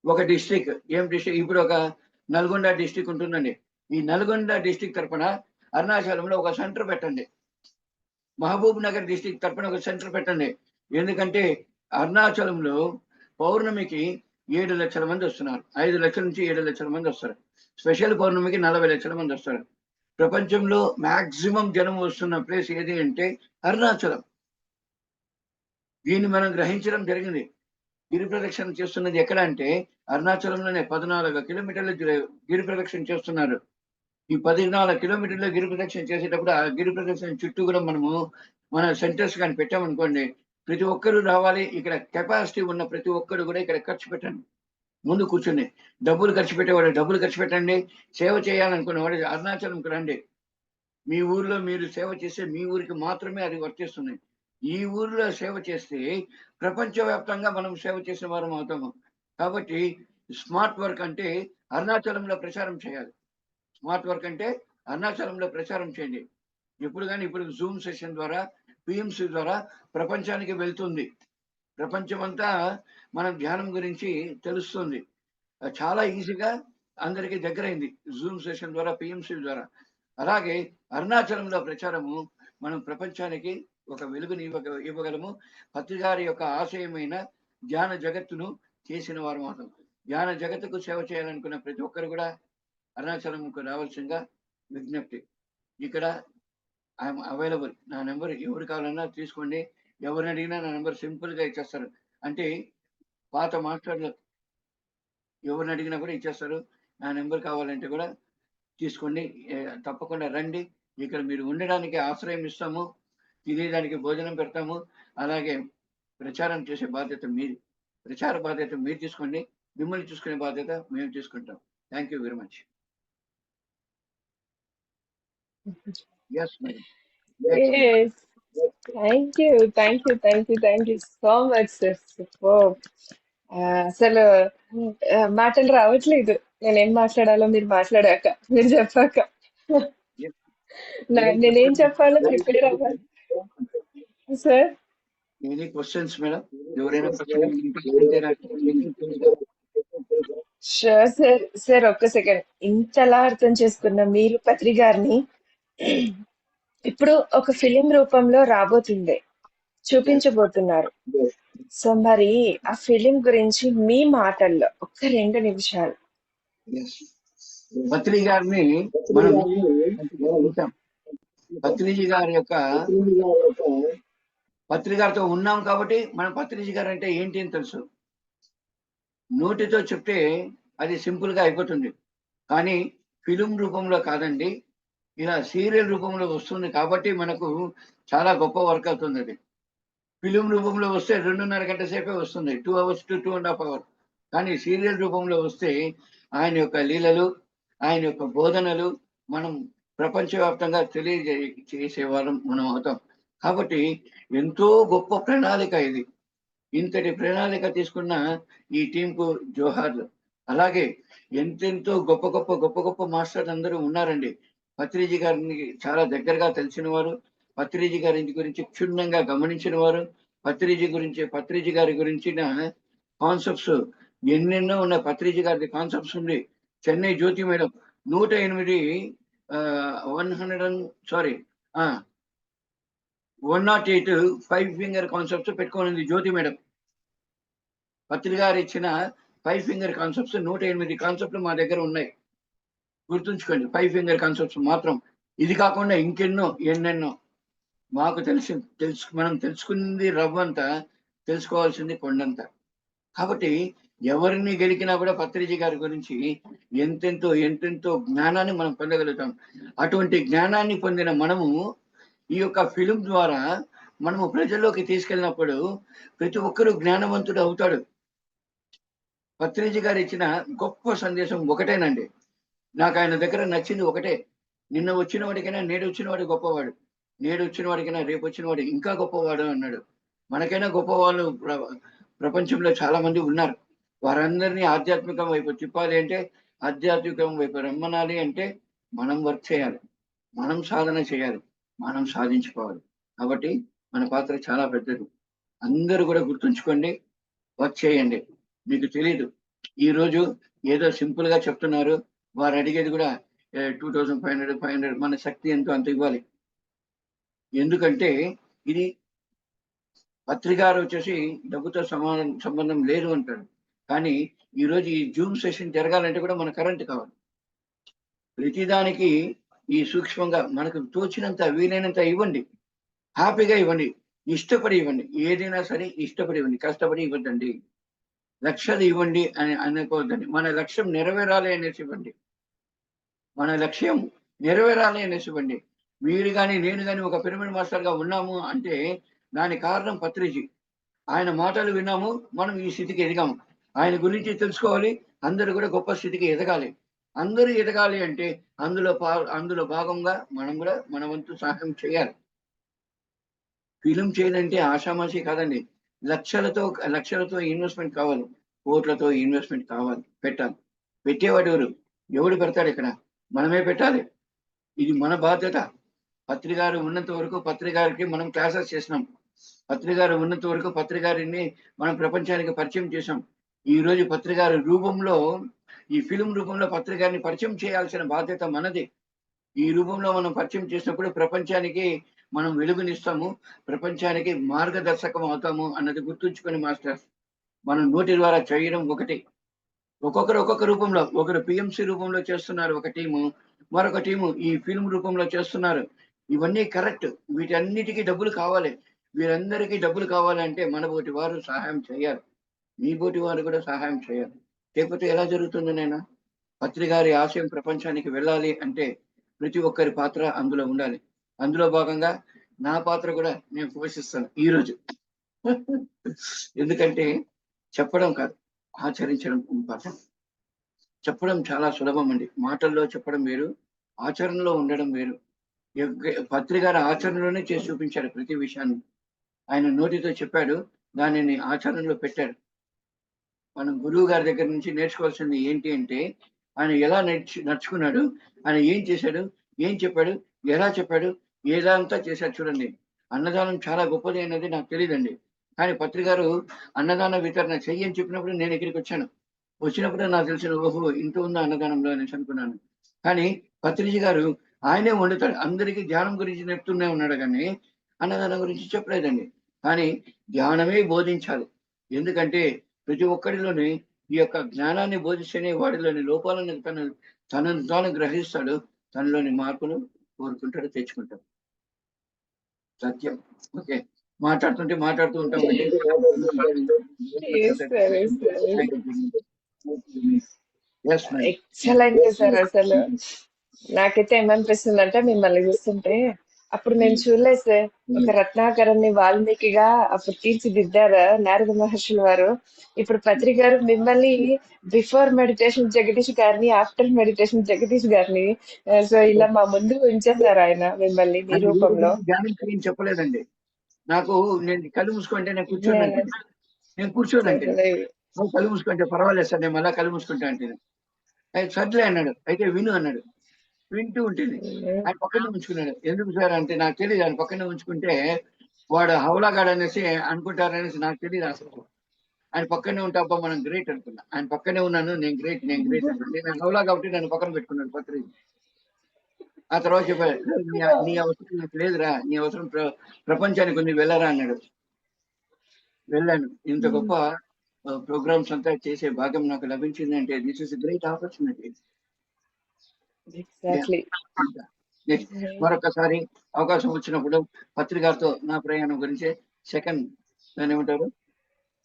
ఒక డిస్ట్రిక్ట్ ఏం డిస్ట్రిక్ట్ ఇప్పుడు ఒక నల్గొండ డిస్ట్రిక్ట్ ఉంటుందండి. ఈ నల్గొండ డిస్ట్రిక్ట్ తరపున అరుణాచలంలో ఒక సెంటర్ పెట్టండి. మహబూబ్ నగర్ డిస్ట్రిక్ట్ తరపున ఒక సెంటర్ పెట్టండి. ఎందుకంటే అరుణాచలంలో పౌర్ణమికి 7 లక్షల మంది వస్తున్నారు. 5 లక్షల నుంచి 7 లక్షల మంది వస్తారు. స్పెషల్ పౌర్ణమికి 40 లక్షల మంది వస్తారు. ప్రపంచంలో మాక్సిమం జనం వస్తున్న ప్లేస్ ఏది అంటే అరుణాచలం. దీన్ని మనం గ్రహించడం జరిగింది. గిరి ప్రదక్షిణ చేస్తున్నది ఎక్కడ అంటే అరుణాచలంలోనే 14 కిలోమీటర్లు గిరి ప్రదక్షిణ చేస్తున్నారు. ఈ 14 కిలోమీటర్ల గిరి ప్రదక్షిణ చేసేటప్పుడు ఆ గిరి ప్రదక్షిణ చుట్టూ కూడా మనము మన సెంటర్స్ కానీ పెట్టామనుకోండి, ప్రతి ఒక్కరు రావాలి. ఇక్కడ కెపాసిటీ ఉన్న ప్రతి ఒక్కరు కూడా ఇక్కడ ఖర్చు పెట్టండి. ముందు కూర్చుని డబ్బులు ఖర్చు పెట్టేవాడు డబ్బులు ఖర్చు పెట్టండి. సేవ చేయాలనుకునేవాడు అరుణాచలంకి రండి. మీ ఊర్లో మీరు సేవ చేస్తే మీ ఊరికి మాత్రమే అది వర్తిస్తుంది. ఈ ఊర్లో సేవ చేస్తే ప్రపంచవ్యాప్తంగా మనం సేవ చేసే వారం అవుతాము. కాబట్టి స్మార్ట్ వర్క్ అంటే అరుణాచలంలో ప్రచారం చేయాలి. స్మార్ట్ వర్క్ అంటే అరుణాచలంలో ప్రచారం చేయండి. ఎప్పుడు కానీ ఇప్పుడు జూమ్ సెషన్ ద్వారా పిఎంసి ద్వారా ప్రపంచానికి వెళ్తుంది. ప్రపంచమంతా మన ధ్యానం గురించి తెలుస్తుంది. చాలా ఈజీగా అందరికీ దగ్గరైంది జూమ్ సెషన్ ద్వారా పిఎంసి ద్వారా. అలాగే అరుణాచలంలో ప్రచారము మనం ప్రపంచానికి ఒక వెలుగుని ఇవ్వగలము. పత్రి గారి యొక్క ఆశయమైన ధ్యాన జగత్తును చేసిన వారు మాత్రం ధ్యాన జగత్తుకు సేవ చేయాలనుకున్న ప్రతి ఒక్కరు కూడా అరుణాచలంకు రావాల్సిందిగా విజ్ఞప్తి. ఇక్కడ ఐఎమ్ అవైలబుల్. నా నెంబర్ ఎవరు కావాలన్నా తీసుకోండి. ఎవరిని అడిగినా నా నెంబర్ సింపుల్ గా ఇచ్చేస్తారు. అంటే పాత మాస్టర్లు ఎవరిని అడిగినా కూడా ఇచ్చేస్తారు. నా నెంబర్ కావాలంటే కూడా తీసుకోండి. తప్పకుండా రండి. ఇక్కడ మీరు ఉండడానికి ఆశ్రయం ఇస్తాము, తినేదానికి భోజనం పెడతాము. అలాగే ప్రచారం చేసే బాధ్యత మీది. ప్రచార బాధ్యత మీరు తీసుకోండి, మిమ్మల్ని చూసుకునే బాధ్యత మేము తీసుకుంటాం. Thank you very much. Yes madam. Yes. Thank you. Thank you so much, sir. Superb. అసలు మాటలు రావట్లేదు. నేనేం మాట్లాడాలో మీరు మాట్లాడాక, మీరు చెప్పాక. నేనేం చెప్పాలో ప్రిపేర్ అవ్వాలి సార్. Any questions madam? ఎవరైనా షూర్ సార్. సార్ ఒక్క సెకండ్. ఇంతలా అర్థం చేసుకున్న మీరు పత్రి గారిని ఇప్పుడు ఒక ఫిలిం రూపంలో రాబోతుంది, చూపించబోతున్నారు. సో మరి ఆ ఫిలిం గురించి మీ మాటల్లో ఒక్క 2 నిమిషాలు. పత్రి గారిని మనం పత్రిజీ గారి యొక్క పత్రి గారితో ఉన్నాం కాబట్టి మనం పత్రిజీ గారు అంటే ఏంటి అని తెలుసు. నోటితో చెప్తే అది సింపుల్ గా అయిపోతుంది. కానీ ఫిలిం రూపంలో కాదండి, ఇలా సీరియల్ రూపంలో వస్తుంది కాబట్టి మనకు చాలా గొప్ప వర్క్ అవుతుంది. అది ఫిలిం రూపంలో వస్తే 2.5 గంట సేపే వస్తుంది, 2 hours to 2.5 hours. కానీ సీరియల్ రూపంలో వస్తే ఆయన యొక్క లీలలు, ఆయన యొక్క బోధనలు మనం ప్రపంచవ్యాప్తంగా తెలియజేసేవారం మనం అవుతాం. కాబట్టి ఎంతో గొప్ప ప్రణాళిక ఇది. ఇంతటి ప్రణాళిక తీసుకున్న ఈ టీంకు జోహార్లు. అలాగే ఎంతెంతో గొప్ప గొప్ప గొప్ప గొప్ప మాస్టర్లు అందరూ ఉన్నారండి. పత్రిజీ గారిని చాలా దగ్గరగా తెలిసిన వారు, పత్రిజీ గారి గురించి క్షుణ్ణంగా గమనించిన వారు, పత్రిజీ గారి గురించిన కాన్సెప్ట్స్ ఎన్నెన్నో ఉన్న. పత్రిజీ గారి కాన్సెప్ట్స్ ఉంది. చెన్నై జ్యోతి మేడం 108 5 ఫింగర్ కాన్సెప్ట్స్ పెట్టుకోనుంది జ్యోతి మేడం. పత్రి గారు ఇచ్చిన 5 ఫింగర్ కాన్సెప్ట్స్ 108 కాన్సెప్ట్లు మా దగ్గర ఉన్నాయి. గుర్తుంచుకోండి, 5 ఫింగర్ కాన్సెప్ట్స్ మాత్రం. ఇది కాకుండా ఇంకెన్నో ఎన్నెన్నో మాకు మనం తెలుసుకుంది రవ్వంత, తెలుసుకోవాల్సింది కొండంత. కాబట్టి ఎవరిని గెలికినా కూడా పత్రిజీ గారి గురించి ఎంతెంతో జ్ఞానాన్ని మనం పొందగలుగుతాం. అటువంటి జ్ఞానాన్ని పొందిన మనము ఈ యొక్క ఫిలిం ద్వారా మనము ప్రజల్లోకి తీసుకెళ్ళినప్పుడు ప్రతి ఒక్కరూ జ్ఞానవంతుడు అవుతాడు. పత్రిజీ గారు ఇచ్చిన గొప్ప సందేశం ఒకటేనండి. నాకు ఆయన దగ్గర నచ్చింది ఒకటే. నిన్న వచ్చిన వాడికైనా నేడు వచ్చిన వాడు గొప్పవాడు, నేడు వచ్చిన వాడికైనా రేపు వచ్చిన వాడు ఇంకా గొప్పవాడు అన్నాడు. మనకైనా గొప్పవాళ్ళు ప్రపంచంలో చాలా మంది ఉన్నారు. వారందరినీ ఆధ్యాత్మికం వైపు తిప్పాలి అంటే, ఆధ్యాత్మికం వైపు రమ్మనాలి అంటే మనం వర్క్ చేయాలి, మనం సాధన చేయాలి, మనం సాధించుకోవాలి. కాబట్టి మన పాత్ర చాలా పెద్దది. అందరూ కూడా గుర్తుంచుకోండి, వర్క్ చేయండి. మీకు తెలీదు, ఈ రోజు ఏదో సింపుల్ గా చెప్తున్నారు, వారు అడిగేది కూడా 2500 మన శక్తి ఎంతో అంత ఇవ్వాలి. ఎందుకంటే ఇది పత్రికారు వచ్చేసి డబ్బుతో సంబంధం లేదు అంటాడు. కానీ ఈ రోజు ఈ జూమ్ సెషన్ జరగాలంటే కూడా మన కరెంట్ కావాలి. ప్రతిదానికి ఈ సూక్ష్మంగా మనకు తోచినంత వీలైనంత ఇవ్వండి, హ్యాపీగా ఇవ్వండి, ఇష్టపడి ఇవ్వండి. ఏదైనా సరే ఇష్టపడి ఇవ్వండి, కష్టపడి ఇవ్వద్దండి. లక్షలు ఇవ్వండి అని అనుకోవద్దండి. మన లక్ష్యం నెరవేరాలి అనేసి ఇవ్వండి, మన లక్ష్యం నెరవేరాలి అనేసి ఇవ్వండి. మీరు కానీ నేను కానీ ఒక పిరమిడ్ మాస్టర్ గా ఉన్నాము అంటే దాని కారణం పత్రిజీ. ఆయన మాటలు విన్నాము, మనం ఈ స్థితికి ఎదిగాము. ఆయన గురించి తెలుసుకోవాలి, అందరూ కూడా గొప్ప స్థితికి ఎదగాలి. అందరూ ఎదగాలి అంటే అందులో భాగంగా మనం కూడా మన వంతు సహాయం చేయాలి. ఫిలిం చేయాలంటే ఆషామాషి కాదండి. లక్షలతో ఇన్వెస్ట్మెంట్ కావాలి, కోట్లతో ఇన్వెస్ట్మెంట్ కావాలి, పెట్టాలి. పెట్టేవాడు ఎవడు పెడతాడు? ఇక్కడ మనమే పెట్టాలి. ఇది మన బాధ్యత. పత్రికారు ఉన్నంత వరకు పత్రికారికి మనం క్లాసెస్ చేసినాం. పత్రికారు ఉన్నంత వరకు పత్రికారిని మనం ప్రపంచానికి పరిచయం చేశాం. ఈ రోజు పత్రికారు రూపంలో, ఈ ఫిలిం రూపంలో పత్రికారిని పరిచయం చేయాల్సిన బాధ్యత మనది. ఈ రూపంలో మనం పరిచయం చేసినప్పుడు ప్రపంచానికి మనం వెలుగునిస్తాము, ప్రపంచానికి మార్గదర్శకం అవుతాము అన్నది గుర్తుంచుకొని మాస్టర్స్. మనం నోటి ద్వారా చేయడం ఒకటి. ఒక్కొక్కరు ఒక్కొక్క రూపంలో, ఒకరు పిఎంసి రూపంలో చేస్తున్నారు ఒక టీము, మరొక టీము ఈ ఫిల్మ్ రూపంలో చేస్తున్నారు. ఇవన్నీ కరెక్ట్. వీటన్నిటికీ డబ్బులు కావాలి. వీరందరికీ డబ్బులు కావాలంటే మన బోటి వారు సహాయం చేయాలి, మీ బోటి వారు కూడా సహాయం చేయాలి. లేకపోతే ఎలా జరుగుతుంది నైనా? పత్రికారి ఆశయం ప్రపంచానికి వెళ్ళాలి అంటే ప్రతి ఒక్కరి పాత్ర అందులో ఉండాలి. అందులో భాగంగా నా పాత్ర కూడా నేను పోషిస్తాను ఈరోజు. ఎందుకంటే చెప్పడం కాదు, ఆచరించడం ఇంపార్టెంట్. చెప్పడం చాలా సులభం అండి, మాటల్లో చెప్పడం వేరు, ఆచరణలో ఉండడం వేరు. పత్రికారి ఆచరణలోనే చేసి చూపించాడు ప్రతి విషయాన్ని. ఆయన నోటితో చెప్పాడు, దానిని ఆచరణలో పెట్టాడు. మనం గురువు గారి దగ్గర నుంచి నేర్చుకోవాల్సింది ఏంటి అంటే, ఆయన ఎలా నడుచుకున్నాడు, ఆయన ఏం చేశాడు, ఏం చెప్పాడు, ఎలా చెప్పాడు, ఏదంతా చేశాడు చూడండి. అన్నదానం చాలా గొప్పది అనేది నాకు తెలియదండి. కానీ పత్రికారు అన్నదాన వితరణ చెయ్యి అని చెప్పినప్పుడు నేను ఇక్కడికి వచ్చాను. వచ్చినప్పుడు నాకు తెలిసిన, ఓహో ఇంత ఉందా అన్నదానంలో అనేసి అనుకున్నాను. కానీ పత్రిజీ గారు ఆయనే వండుతాడు, అందరికీ ధ్యానం గురించి చెప్తూనే ఉన్నాడు కానీ అన్నదానం గురించి చెప్పలేదండి. కానీ ధ్యానమే బోధించాలి. ఎందుకంటే ప్రతి ఒక్కరిలోని ఈ యొక్క జ్ఞానాన్ని బోధిస్తేనే వాడిలోని లోపాలను తనను తాను గ్రహిస్తాడు, తనలోని మార్పును కోరుకుంటాడు, తెచ్చుకుంటాడు. సత్యం. ఓకే, మాట్లాడుతూ ఉంటామండి. Excellent sir. అసలు నాకైతే ఏమనిపిస్తుందంటే మిమ్మల్ని చూస్తుంటే, అప్పుడు మేము చూడలేదు సార్, ఒక రత్నాకరాన్ని వాల్మీకిగా అప్పుడు తీర్చిదిద్దారు నారద మహర్షుల వారు. ఇప్పుడు పత్రిక గారు మిమ్మల్ని బిఫోర్ మెడిటేషన్ జగదీష్ గారిని, ఆఫ్టర్ మెడిటేషన్ జగదీష్ గారిని, సో ఇలా మా ముందు ఉంచేసారు ఆయన మిమ్మల్ని మీ రూపంలో. ధ్యానం చెప్పలేదండి నాకు. నేను కళ్ళు మూసుకుంటే నేను కూర్చోనంటే, నువ్వు కళ్ళు మూసుకుంటే పర్వాలేదు సార్, నేను మళ్ళా కళ్ళు మూసుకుంటా అంటే సర్లే అన్నాడు. అయితే విను అన్నాడు. వింటూ ఉంటుంది. ఆయన పక్కనే ఉంచుకున్నాడు. ఎందుకు సార్ అంటే నాకు తెలియదు, ఆయన పక్కనే ఉంచుకుంటే వాడు హౌలాగాడు అనేసి అనుకుంటారనేసి నాకు తెలియదు అసలు. ఆయన పక్కనే ఉంటే అబ్బా మనం గ్రేట్ అనుకున్నా. ఆయన పక్కనే ఉన్నాను, నేను గ్రేట్ అనుకున్నా. నేను హౌలా కాబట్టి నన్ను పక్కన పెట్టుకున్నాడు పత్రి. ఆ తర్వాత చెప్పాడు, నీ అవసరం నాకు లేదురా, నీ అవసరం ప్రపంచానికి ఉంది, వెళ్ళరా అన్నాడు. వెళ్ళాను. ఇంత గొప్ప ప్రోగ్రామ్స్ అంతా చేసే భాగ్యం నాకు లభించింది అంటే దిస్ ఇస్ గ్రేట్ ఆపర్చునిటీ. మరొకసారి అవకాశం వచ్చినప్పుడు పత్రికతో నా ప్రయాణం గురించి సెకండ్ దాన్ని ఏమంటారు,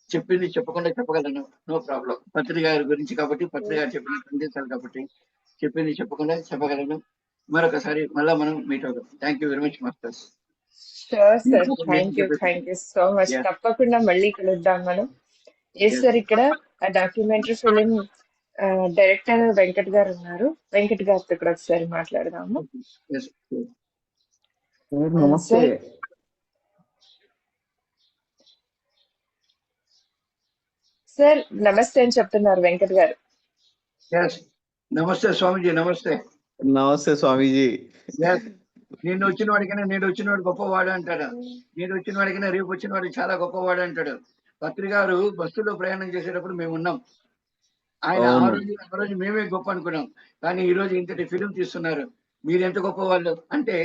చెప్పింది చెప్పకుండా చెప్పగలను, నో ప్రాబ్లం. పత్రిక గురించి కాబట్టి, పత్రిక చెప్పిన సందేశాలు కాబట్టి చెప్పింది చెప్పకుండా చెప్పగలను. మరొకసారి మళ్ళా మనం మీట్ అవుతాం. Thank you very much masters. Sure sir. తీసుకోండి అని థ్యాంక్ చెప్పేసి. You so much. Yeah, తప్పకుండా మళ్ళీ కలుద్దాం మనం. ఎస్ yes, సార్, ఇక్కడ ఆ డాక్యుమెంటరీ ఫిలిం డైరెక్టర్ వెంకట్ గారు ఉన్నారు. వెంకట్ గారితో కూడా ఒకసారి మాట్లాడదాము. yes, yes. నమస్తే. సార్, సార్ నమస్తే అని చెప్తున్నారు వెంకట్ గారు. Yes. నమస్తే స్వామిజీ, నమస్తే. నమస్తే స్వామీజీ. Yes. నిన్ను వచ్చిన వాడికైనా నేడు వచ్చిన వాడు గొప్పవాడు అంటాడు. నేడు వచ్చిన వాడికైనా రేపు వచ్చిన వాడు చాలా గొప్పవాడు అంటాడు. పత్రి గారు బస్సులో ప్రయాణం చేసేటప్పుడు మేము ఉన్నాం. ఆయన ఆ అవును. రోజు మేమే గొప్ప అనుకున్నాం. కానీ ఈ రోజు ఇంతటి ఫిలిం తీస్తున్నారు. మీరు ఎంత గొప్పవాళ్ళు అంటే,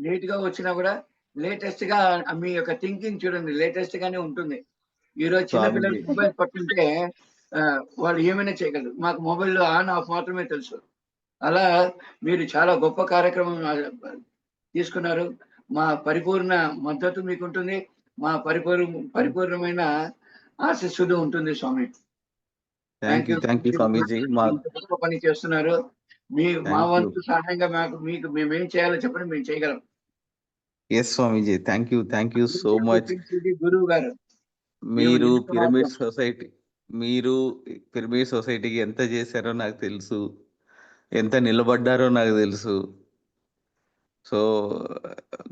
లేట్ గా వచ్చినా కూడా లేటెస్ట్ గా మీ యొక్క థింకింగ్ చూడండి, లేటెస్ట్ గానే ఉంటుంది. ఈ రోజు చిన్న స్వామీజీ. పిల్లలు మొబైల్ పట్టుంటే వాళ్ళు ఏమైనా చేయగలరు. మాకు మొబైల్లో ఆన్ ఆఫ్ మాత్రమే తెలుసు. అలా మీరు చాలా గొప్ప కార్యక్రమం తీసుకున్నారు. మా పరిపూర్ణ మద్దతు మీకు ఉంటుంది. మా పరిపూర్ణమైన ఆశీస్సులు ఉంటుంది స్వామి. థ్యాంక్ యూ స్వామీజీ. ఇంత గొప్ప పని చేస్తున్నారు. మా Thank you. వంతు సహాయంగా మీకు మేమేం చేయాలో చెప్పండి, మేము చేయగలం. Yes Swamiji. Thank you so much. గురువు గారు, మీరు ఎంత పిరమిడ్ సొసైటీకి ఎంత చేశారో నాకు తెలుసు, ఎంత నిలబడ్డారో నాకు తెలుసు. సో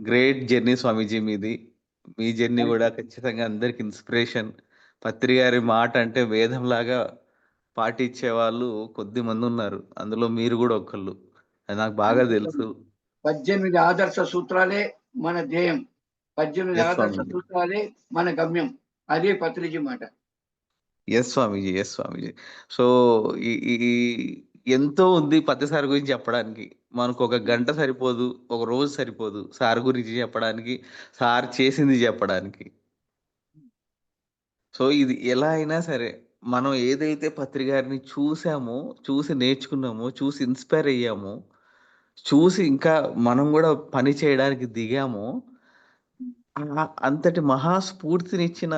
గ్రేట్ జర్నీ స్వామీజీ మీది. మీ జర్నీ కూడా ఖచ్చితంగా అందరికి ఇన్స్పిరేషన్. పత్రి గారి మాట అంటే వేదం లాగా పాటించే వాళ్ళు కొద్ది మంది ఉన్నారు, అందులో మీరు కూడా ఒకళ్ళు. అది నాకు బాగా తెలుసు. 18 ఆదర్శ సూత్రాలే మన ధ్యేయం. 18 Yes, ఆదర్శ స్వామీజీ. సూత్రాలే మన గమ్యం. అదే పత్రిజీ మాట. ఎస్ స్వామీజీ. సో ఎంతో ఉంది పత్తి సార్ గురించి చెప్పడానికి. మనకు ఒక గంట సరిపోదు, ఒక రోజు సరిపోదు సార్ గురించి చెప్పడానికి, సార్ చేసింది చెప్పడానికి. సో ఇది ఎలా అయినా సరే మనం ఏదైతే పత్రి గారిని చూసామో, చూసి నేర్చుకున్నామో, చూసి ఇన్స్పైర్ అయ్యామో, చూసి ఇంకా మనం కూడా పని చేయడానికి దిగామో, అంతటి మహాస్ఫూర్తినిచ్చిన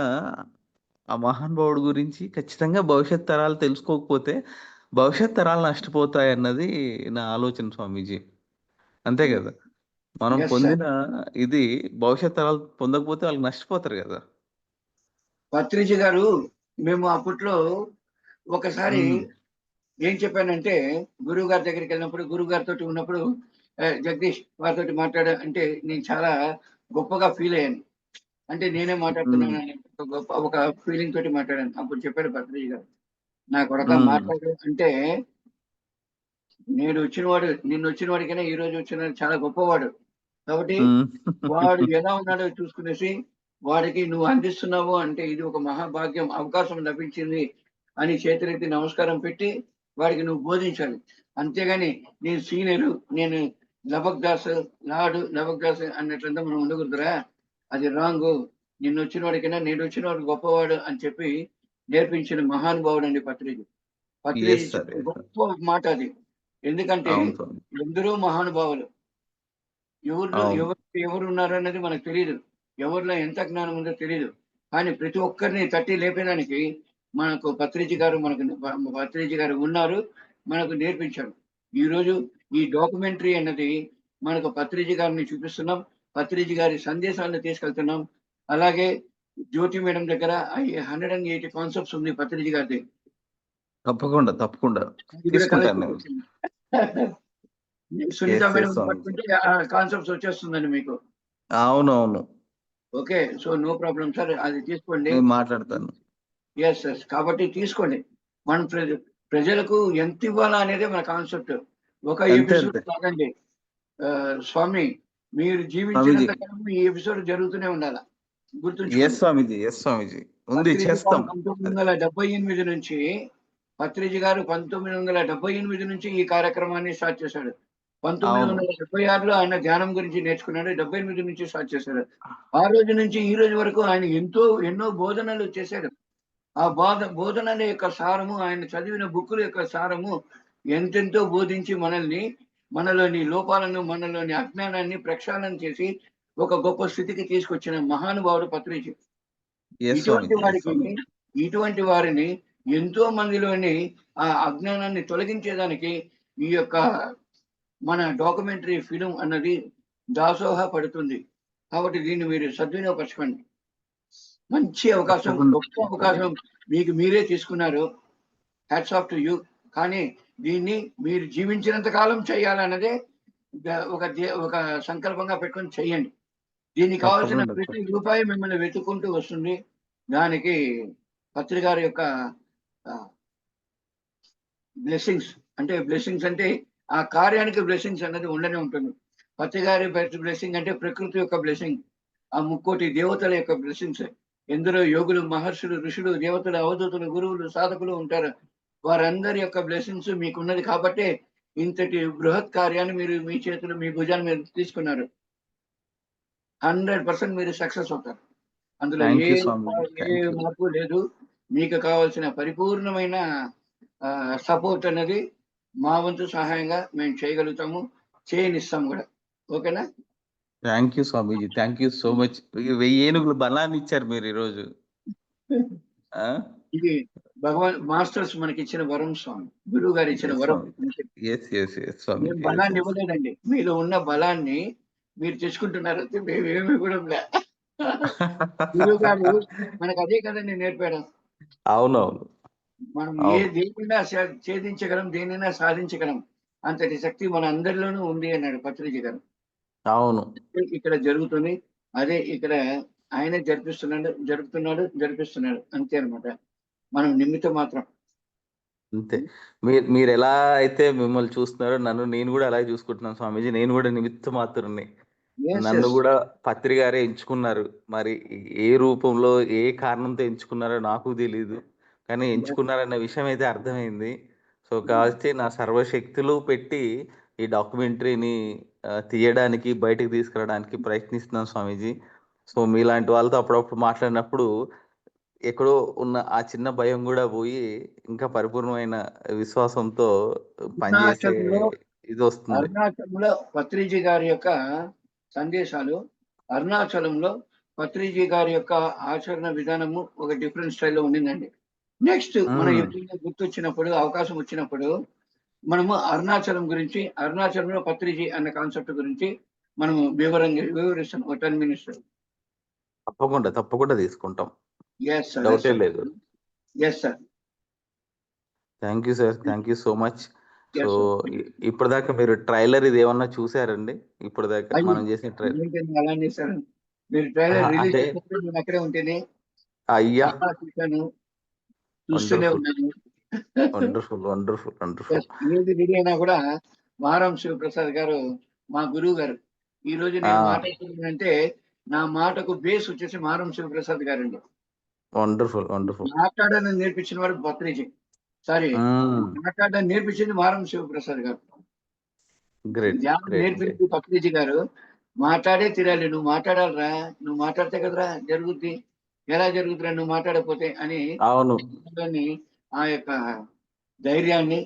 ఆ మహానుభావుడు గురించి ఖచ్చితంగా భవిష్యత్ తరాలు తెలుసుకోకపోతే భవిష్యత్ తరాలు నష్టపోతాయి అన్నది నా ఆలోచన స్వామీజీ. అంతే కదా, మనం Yes, sir. పొందిన ఇది భవిష్యత్ తరాలు పొందకపోతే వాళ్ళు నష్టపోతారు కదా. పత్రిజీ గారు, మేము అప్పట్లో ఒకసారి ఏం చెప్పానంటే, గురువు గారి దగ్గరికి వెళ్ళినప్పుడు, గురువు గారితో ఉన్నప్పుడు జగదీష్ వారితో మాట్లాడా అంటే నేను చాలా గొప్పగా ఫీల్ అయ్యాను. అంటే నేనే మాట్లాడుతున్నాను అని ఒక ఫీలింగ్ తోటి మాట్లాడాను. అప్పుడు చెప్పాడు పత్రిజీ గారు, నా కొడక మాట్లాడు అంటే, నిన్ను వచ్చిన వాడికైనా ఈ రోజు వచ్చిన చాలా గొప్పవాడు. కాబట్టి వాడు ఎలా ఉన్నాడో చూసుకునేసి వాడికి నువ్వు అందిస్తున్నావు అంటే ఇది ఒక మహాభాగ్యం, అవకాశం లభించింది అని చేతులెత్తి నమస్కారం పెట్టి వాడికి నువ్వు బోధించాలి. అంతేగాని నేను సీనియరు, నేను లబక్ దాస్ అన్నట్లంతా మనం ఉండకూడదురా. అది రాంగ్. నిన్ను వచ్చిన వాడికైనా నేను వచ్చిన వాడు గొప్పవాడు అని చెప్పి నేర్పించిన మహానుభావుడు అండి పత్రిజీ. పత్రిజీ గొప్ప మాట అది. ఎందుకంటే ఎందరో మహానుభావులు ఎవరు ఉన్నారు అన్నది మనకు తెలియదు, ఎవరిలో ఎంత జ్ఞానం ఉందో తెలియదు. కానీ ప్రతి ఒక్కరిని తట్టి లేపేదానికి మనకు పత్రిజీ గారు ఉన్నారు, మనకు నేర్పించారు. ఈ రోజు ఈ డాక్యుమెంటరీ అన్నది మనకు పత్రిజీ గారిని చూపిస్తున్నాం, పత్రిజీ గారి సందేశాలను తీసుకెళ్తున్నాం. అలాగే జ్యోతి మేడం దగ్గర 180 కాన్సెప్ట్స్ ఉంది పత్రిజీ గారిది. తప్పకుండా సునీత మేడం పట్టుకుంటే కాన్సెప్ట్స్ వచ్చేస్తుందండి మీకు. అవునవును. Okay, so no problem sir, అది తీసుకోండి, మాట్లాడతాను. Yes yes. కాబట్టి తీసుకోండి. మన ప్రజలకు ఎంత ఇవ్వాలా అనేది మన కాన్సెప్ట్. ఒక ఎపిసోడ్ కాదండి స్వామి, మీరు జీవించినంత కాలం ఈ ఎపిసోడ్ జరుగుతూనే ఉండాలా, గుర్తుంచుకోండి. 1978 నుంచి పత్రిజీ గారు 1978 నుంచి ఈ కార్యక్రమాన్ని స్టార్ట్ చేశాడు. 1976లో ఆయన ధ్యానం గురించి నేర్చుకున్నాడు. 78 నుంచి స్టార్ట్ చేశాడు. ఆ రోజు నుంచి ఈ రోజు వరకు ఆయన ఎన్నో బోధనలు చేశాడు. ఆ బోధనల యొక్క సారము, ఆయన చదివిన బుక్కుల యొక్క సారము ఎంతెంతో బోధించి మనలోని లోపాలను, మనలోని అజ్ఞానాన్ని ప్రక్షాళన చేసి ఒక గొప్ప స్థితికి తీసుకొచ్చిన మహానుభావుడు పత్రిజీ. ఇటువంటి వారిని ఎంతో మందిలోని ఆ అజ్ఞానాన్ని తొలగించేదానికి ఈ యొక్క మన డాక్యుమెంటరీ ఫిలిం అన్నది దాసోహ పడుతుంది. కాబట్టి దీన్ని మీరు సద్వినియోగపరచుకోండి. మంచి అవకాశం, తప్పకుండా గొప్ప అవకాశం మీకు మీరే తీసుకున్నారు. Hats off to you. కానీ దీన్ని మీరు జీవించినంత కాలం చేయాలన్నదే ఒక సంకల్పంగా పెట్టుకొని చెయ్యండి. దీనికి కావాల్సిన తప్పకుండా ప్రతి రూపాయి మిమ్మల్ని వెతుక్కుంటూ వస్తుంది. దానికి పత్రి గారి యొక్క బ్లెస్సింగ్స్ అంటే ఆ కార్యానికి బ్లెస్సింగ్స్ అన్నది ఉండనే ఉంటుంది. పత్రి గారి బ్లెస్సింగ్ అంటే ప్రకృతి యొక్క బ్లెస్సింగ్, ఆ 3,000,000 దేవతల యొక్క బ్లెస్సింగ్స్. ఎందరో యోగులు, మహర్షులు, ఋషులు, దేవతలు, అవధూతులు, గురువులు, సాధకులు ఉంటారు. వారందరి యొక్క బ్లెస్సింగ్స్ మీకున్నది కాబట్టే ఇంతటి బృహత్ కార్యాన్ని మీరు మీ చేతులు, మీ భుజాల మీద తీసుకున్నారు. 100% మీరు సక్సెస్ అవుతారు. అందులో thank A you Swamiji. A thank you. మార్పు లేదు. మీకు కావాల్సిన పరిపూర్ణమైన సపోర్ట్ అనేది మా వంతు సహాయంగా మేము చేయగలుగుతాము, చేయనిస్తాము కూడా. ఓకేనా? Thank you Swamiji. Thank you so much. 1000 ఏనుగుల బలాన్ని ఇచ్చారు మీరు ఈరోజు. ఇది భగవాన్ మాస్టర్స్ మనకి ఇచ్చిన వరం స్వామి, గురువు గారు ఇచ్చిన వరం. మేము బలాన్ని ఇవ్వలేదండి, మీలో ఉన్న బలాన్ని మీరు తెచ్చుకుంటున్నారు. మేమేమి కూడా గురువు గారు మనకు అదే కదండి నేర్పాడు. అవునవును. మనం దేనైనా ఛేదించగలం, దేనైనా సాధించగలం. అంతటి శక్తి మన అందరిలోనూ ఉంది అన్నాడు పత్రిజీ గారు. అవును. ఇక్కడ జరుగుతుంది అదే, ఇక్కడ ఆయన జరిపిస్తున్నాడు అంతే అన్నమాట. మనం నిమిత్తం మాత్రం. అంతే. మీరు ఎలా అయితే మిమ్మల్ని చూస్తున్నారో నేను కూడా అలాగే చూసుకుంటున్నాను స్వామీజీ. నేను కూడా నిమిత్త మాత్రుడిని. నన్ను కూడా పత్రి గారే ఎంచుకున్నారు. మరి ఏ రూపంలో, ఏ కారణంతో ఎంచుకున్నారో నాకు తెలీదు. కానీ ఎంచుకున్నారన్న విషయం అయితే అర్థమైంది. సో కాబట్టి నా సర్వశక్తులు పెట్టి ఈ డాక్యుమెంటరీని తీయడానికి, బయటకు తీసుకురావడానికి ప్రయత్నిస్తున్నాను స్వామీజీ. సో మీలాంటి వాళ్ళతో అప్పుడప్పుడు మాట్లాడినప్పుడు ఎక్కడో ఉన్న ఆ చిన్న భయం కూడా పోయి ఇంకా పరిపూర్ణమైన విశ్వాసంతో పనిచేసే ఇది వస్తుంది. అరుణాచలంలో పత్రిజీ గారి యొక్క సందేశాలు, అరుణాచలంలో పత్రిజీ గారి యొక్క ఆచరణ విధానము ఒక డిఫరెంట్ స్టైల్లో ఉండిందండి. నెక్స్ట్ మనం ఎప్పుడైనా గుర్తొచ్చినప్పుడు, అవకాశం వచ్చినప్పుడు మనము అరుణాచలం గురించి, అరుణాచలంలో పత్రిజీ అన్న కాన్సెప్ట్ గురించి మనము వివరిస్తాం 10 minutes. తప్పకుండా తీసుకుంటాం. ఎస్ సార్, డౌటే లేదు. Yes sir. Thank you sir. Thank you so much. So ఇప్పటిదాకా మీరు ట్రైలర్ ఇది ఏమన్నా చూసారండి? ఇప్పటిదాకా మనం చేసిన ట్రైలర్ అలా చేశారు. మీరు ట్రైలర్ రిలీజ్ చేసినప్పుడు నేను అక్కడే ఉంటేనే అయ్యా చూశాను, చూస్తూనే ఉన్నాను. వండర్ఫుల్. ఏది రెడీ అయినా కూడా మారం శివప్రసాద్ గారు మా గురువు గారు. ఈ రోజు నేను మాట్లాడుతున్నానంటే నా మాటకు బేస్ వచ్చేసి మారం శివప్రసాద్ గారు అండి. వండర్ఫుల్. మాట్లాడాలని నేర్పించిన వాడు పత్రిజీ. సారీ, మాట్లాడడానికి నేర్పించింది మారం శివప్రసాద్ గారు. నేర్పించింది పత్రిజీ గారు. మాట్లాడే తీరాలి, నువ్వు మాట్లాడాలరా, నువ్వు మాట్లాడితే కదరా జరుగుద్ది, ఎలా జరుగుతురా నువ్వు మాట్లాడకపోతే అని ఆ యొక్క ధైర్యాన్ని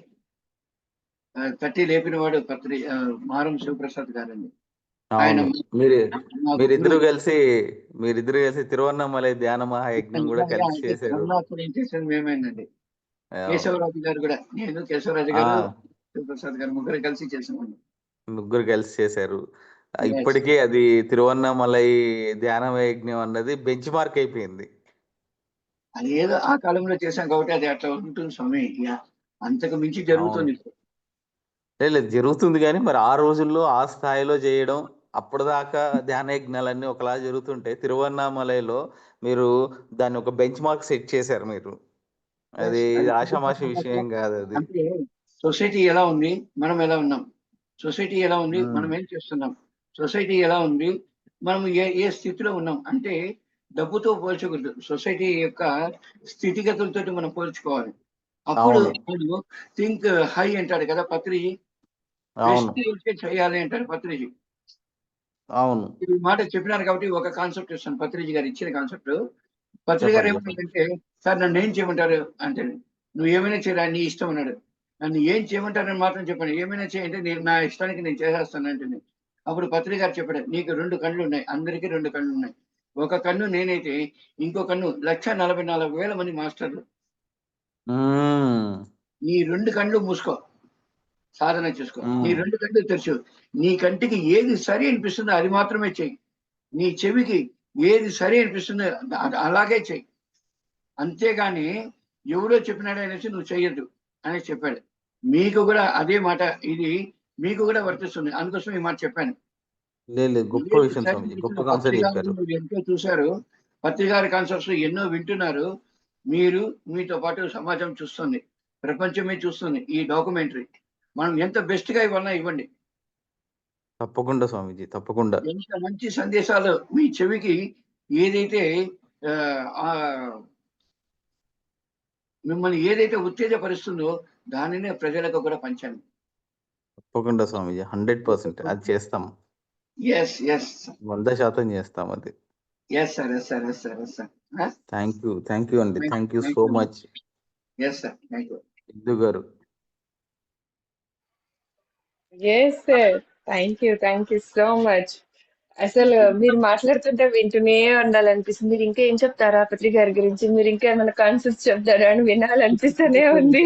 తట్టి లేపిన వాడు మారం శివప్రసాద్ గారండి. ఆయన మీరిద్దరు కలిసి తిరువన్నామలై ధ్యాన మహాయజ్ఞం కూడా కలిసి చేశారు. మేమేనండి, కేశవరాజు గారు కూడా, నేను కేశవరాజు గారు, శివప్రసాద్ గారు ముగ్గురు కలిసి చేసామండి. ముగ్గురు కలిసి చేశారు. ఇప్పటికే అది తిరువన్నామలై ధ్యాన యజ్ఞం అన్నది బెంచ్ మార్క్ అయిపోయింది. అది ఏదో ఆ కాలంలో చేశాం కాబట్టి అది అట్లా ఉంటుంది స్వామి. అంతకు మించి జరుగుతుంది. లేదు జరుగుతుంది, కానీ మరి ఆ రోజుల్లో ఆ స్థాయిలో చేయడం, అప్పటిదాకా ధ్యాన యజ్ఞాలన్నీ ఒకలా జరుగుతుంటే తిరువన్నామలైలో మీరు దాన్ని ఒక బెంచ్ మార్క్ సెట్ చేశారు మీరు. అది ఆషామాషి విషయం కాదు. అది అంటే సొసైటీ ఎలా ఉంది, మనం ఎలా ఉన్నాం, సొసైటీ ఎలా ఉంది, మనం ఏం చేస్తున్నాం, సొసైటీ ఎలా ఉంది, మనం ఏ స్థితిలో ఉన్నాం అంటే డబ్బుతో పోల్చకూడదు. సొసైటీ యొక్క స్థితిగతులతో మనం పోల్చుకోవాలి. అప్పుడు థింక్ హై అంటాడు కదా పత్రిజీ, చేయాలి అంటాడు పత్రిజీ. అవును, ఈ మాట చెప్పినారు కాబట్టి ఒక కాన్సెప్ట్ ఇస్తాను. పత్రిజీ గారు ఇచ్చిన కాన్సెప్ట్. పత్రిజీ గారు ఏమంటారంటే, సార్ నన్ను ఏం చేయమంటారు అంటే, నువ్వు ఏమైనా చేయరా, నీ ఇష్టం అన్నాడు. నన్ను ఏం చేయమంటారని మాత్రం చెప్పాను, ఏమైనా చేయంటే నేను నా ఇష్టానికి నేను చేసేస్తాను అంటే. అప్పుడు పత్రిజీ గారు చెప్పాడు, నీకు 2 కళ్ళు ఉన్నాయి, అందరికీ 2 కళ్ళు ఉన్నాయి. ఒక కన్ను నేనైతే, ఇంకో కన్ను 1,44,000 మంది మాస్టర్లు. నీ 2 కళ్ళు మూసుకో, సాధన చేసుకో. నీ 2 కళ్ళు తెరుచు, నీ కంటికి ఏది సరి అనిపిస్తుందో అది మాత్రమే చెయ్యి. నీ చెవికి ఏది సరి అనిపిస్తుందో అలాగే చెయ్యి, అంతేగాని ఎవడో చెప్పినాడు అనేసి నువ్వు చెయ్యొద్దు అని చెప్పాడు. మీకు కూడా అదే మాట, ఇది మీకు కూడా వర్తిస్తుంది, అందుకోసం ఈ మాట చెప్పాను. లేదు గొప్ప విషయం స్వామిజీ, గొప్ప కాన్సెప్ట్ చెప్పారు. మీరు ఎంతో చూశారు, పత్రికారి కాన్సెప్ట్స్ ఎన్నో వింటున్నారు, మీరు మీతో పాటు సమాజం చూస్తుంది, ప్రపంచమే చూస్తుంది ఈ డాక్యుమెంటరీ. మనం ఎంత బెస్ట్ గా ఇవ్వాలన్నా ఇవ్వండి. తప్పకుండా స్వామిజీ, తప్పకుండా. ఎంత మంచి సందేశాలు మీ చెవికి ఏదైతే ఆ మిమ్మల్ని ఏదైతే ఉత్తేజపరుస్తుందో దానినే ప్రజలకు కూడా పంచండి. తప్పకుండా స్వామిజీ, 100% అది చేస్తాం. ఎస్ ఎస్ 100% చేస్తాం అది. Yes sir, yes sir, yes sir, yes sir. Thank you అండి, thank you so much. Yes sir, thank you. Siddhu గారు. Yes sir, thank you so much. అసలు మీరు మాట్లాడుతుంటే వింటూనే ఉండాలనిపిస్తుంది. మీరు ఇంకా ఏం చెప్తారా పత్రి గారి గురించి, మీరు ఇంకా ఏమైనా కాన్సెప్ట్స్ చెప్తారా అని వినాలనిపిస్తూనే ఉంది.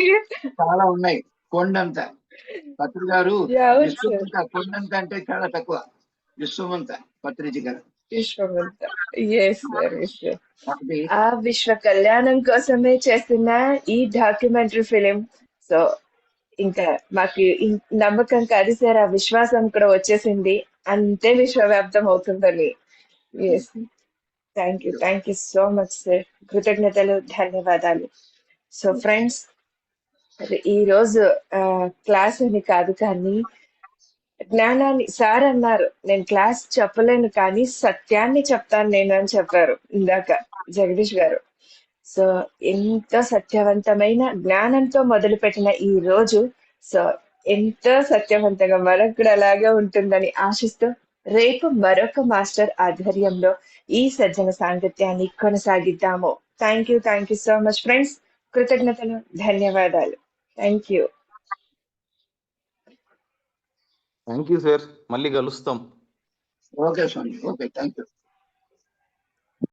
చాలా ఉన్నాయి, కొండంత. పత్రి గారు అవును సార్. విశ్వమంత, కొండంత అంటే చాలా తక్కువ, విశ్వమంత పత్రిజీ గారు. విశ్వమంత. ఎస్ సార్, ఒకటి ఆ విశ్వ కళ్యాణం కోసమే చేస్తున్న ఈ డాక్యుమెంటరీ ఫిలిం. సో ఇంకా మాకు నమ్మకం కాదు సార్, ఆ విశ్వాసం కూడా వచ్చేసింది, అంతే విశ్వవ్యాప్తం అవుతుందని. Yes, thank you so much sir. కృతజ్ఞతలు, ధన్యవాదాలు. సో ఫ్రెండ్స్, ఈ రోజు క్లాస్ అని కాదు కానీ జ్ఞానాన్ని, సార్ అన్నారు నేను క్లాస్ చెప్పలేను కానీ సత్యాన్ని చెప్తాను నేను అని చెప్పారు ఇందాక జగదీష్ గారు. సో ఎంతో సత్యవంతమైన జ్ఞానంతో మొదలుపెట్టిన ఈ రోజు, సో ఎంతో సత్యవంతంగా మనకు కూడా అలాగే ఉంటుందని ఆశిస్తూ రేపు మరొక మాస్టర్ ఆధ్వర్యంలో ఈ సజ్జన సాంగత్యాన్ని కొనసాగిద్దాము. Thank you so much friends. కృతజ్ఞతలు, ధన్యవాదాలు. థ్యాంక్ యూ సార్, మళ్ళీ కలుస్తాం. ఓకే స్వామి, ఓకే, థ్యాంక్ యూ.